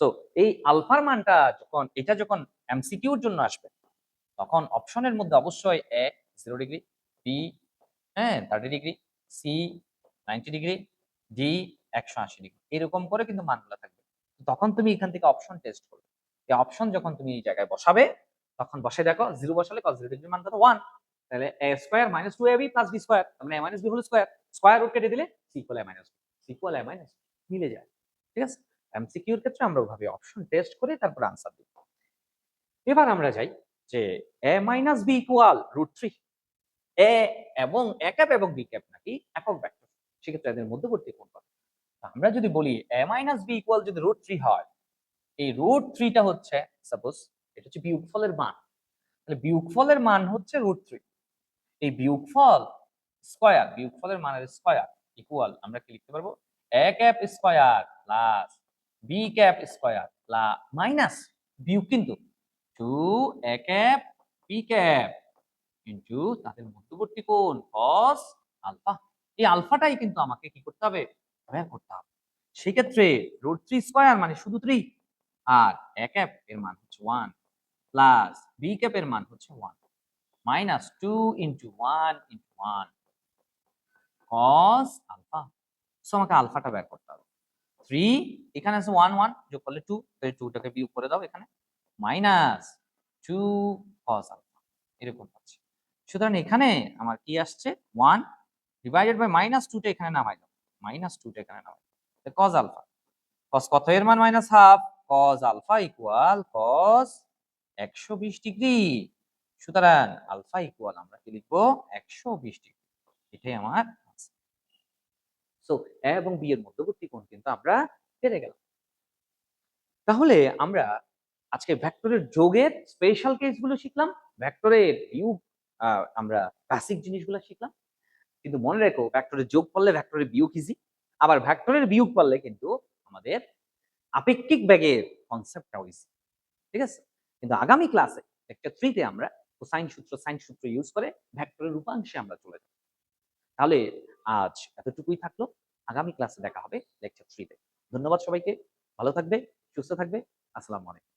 Speaker 1: সো এই আলফার মানটা যখন এমসিকিউর জন্য আসবে, তখন অপশনের মধ্যে অবশ্যই A 0 degree, B 30 degree, C 90 degree, D 180 degree, এরকম করে কিন্তু মানগুলো থাকবে। তখন তুমি এখান থেকে অপশন টেস্ট করবে। এই অপশন যখন তুমি এই জায়গায় বসাবে, তখন বসে দেখো 0 বসালে cos 0 ডিগ্রির মান কত? 1। তাহলে a square minus 2ab plus b square, মানে a minus b whole square, square root কেটে দিলে c equal a minus b, c equal a minus মিলে যায়। ঠিক আছে? এমসিকিউর ক্ষেত্রে আমরা ওভাবে অপশন টেস্ট করে তারপর আনসার দিব। এবার আমরা যাই যে a minus b equal √3। a এবং a ক্যাপ এবং b ক্যাপ নাকি একক ভেক্টর, সেক্ষেত্রে এদের মধ্যবর্তী কোণ কত? আমরা যদি বলি a মাইনাস b ইকুয়াল যদি √3 হয়, এই √3টা হচ্ছে সাপোজ এটা হচ্ছে বিয়োগফলের মান, তাহলে বিয়োগফলের মান হচ্ছে √3। এই বিয়োগফলের মানের স্কয়ার ইকুয়াল আমরা কি লিখতে পারবো? a cap square plus b cap square plus minus বিয়োগ কিন্তু 2a cap b cap into তাদের মধ্যবর্তী কোণ cos আলফা। এই আলফাটাই কিন্তু আমাকে কি করতে হবে? বের করতে হবে। সেক্ষেত্রে √3 স্কয়ার মানে শুধু 3, আর a ক্যাপ এর মান হচ্ছে 1 প্লাস b ক্যাপ এর মান হচ্ছে 1 minus 2 into 1 into 1 cos alpha. So আমাকে আলফাটা বের করতে হবে। 3 এখানে আছে 1 1 যোগ করলে 2, তাহলে 2 টাকে বিয়োগ করে দাও এখানে, মাইনাস 2 cos আলফা, এরকম হচ্ছে। সুতরাং এখানে আমার কি আসছে? 1 ডিভাইডেড বাই মাইনাস 2 টা এখানে নামাই দাও, মাইনাস 2 টা এখানে নামাই দাও, cos আলফা। cos কত এর মান? Minus half. cos alpha equal cos 120 degree. সুতরাং আলফা ইকুয়াল আমরা কি লিখবো? 120 ডিগ্রি। এটাই আমার আনসার। সো a এবং b এর মধ্যবর্তী কোণ কিন্তু আমরা পেয়ে গেলাম। তাহলে আমরা আজকে ভেক্টরের যোগের স্পেশাল কেসগুলো শিখলাম, ভেক্টরের বিয়োগ আমরা বেসিক জিনিসগুলো শিখলাম। কিন্তু মনে রেখো, ভেক্টরের যোগ করলে ভেক্টরের বিয়োগ ইজি, আবার ভেক্টরের বিয়োগ করলে কিন্তু আমাদের আপেক্ষিক বেগের কনসেপ্টটাও ইজি। ঠিক আছে? কিন্তু আগামী ক্লাসে লেকচার 3 তে আমরা কোসাইন সূত্র, সাইন সূত্র ইউজ করে ভেক্টরের রূপাংশে আমরা চলে যাব। তাহলে আজ এতটুকুই থাকলো। আগামী ক্লাসে দেখা হবে লেকচার 3 তে। ধন্যবাদ সবাইকে। ভালো থাকবে, সুস্থ থাকবে। আসসালামু আলাইকুম।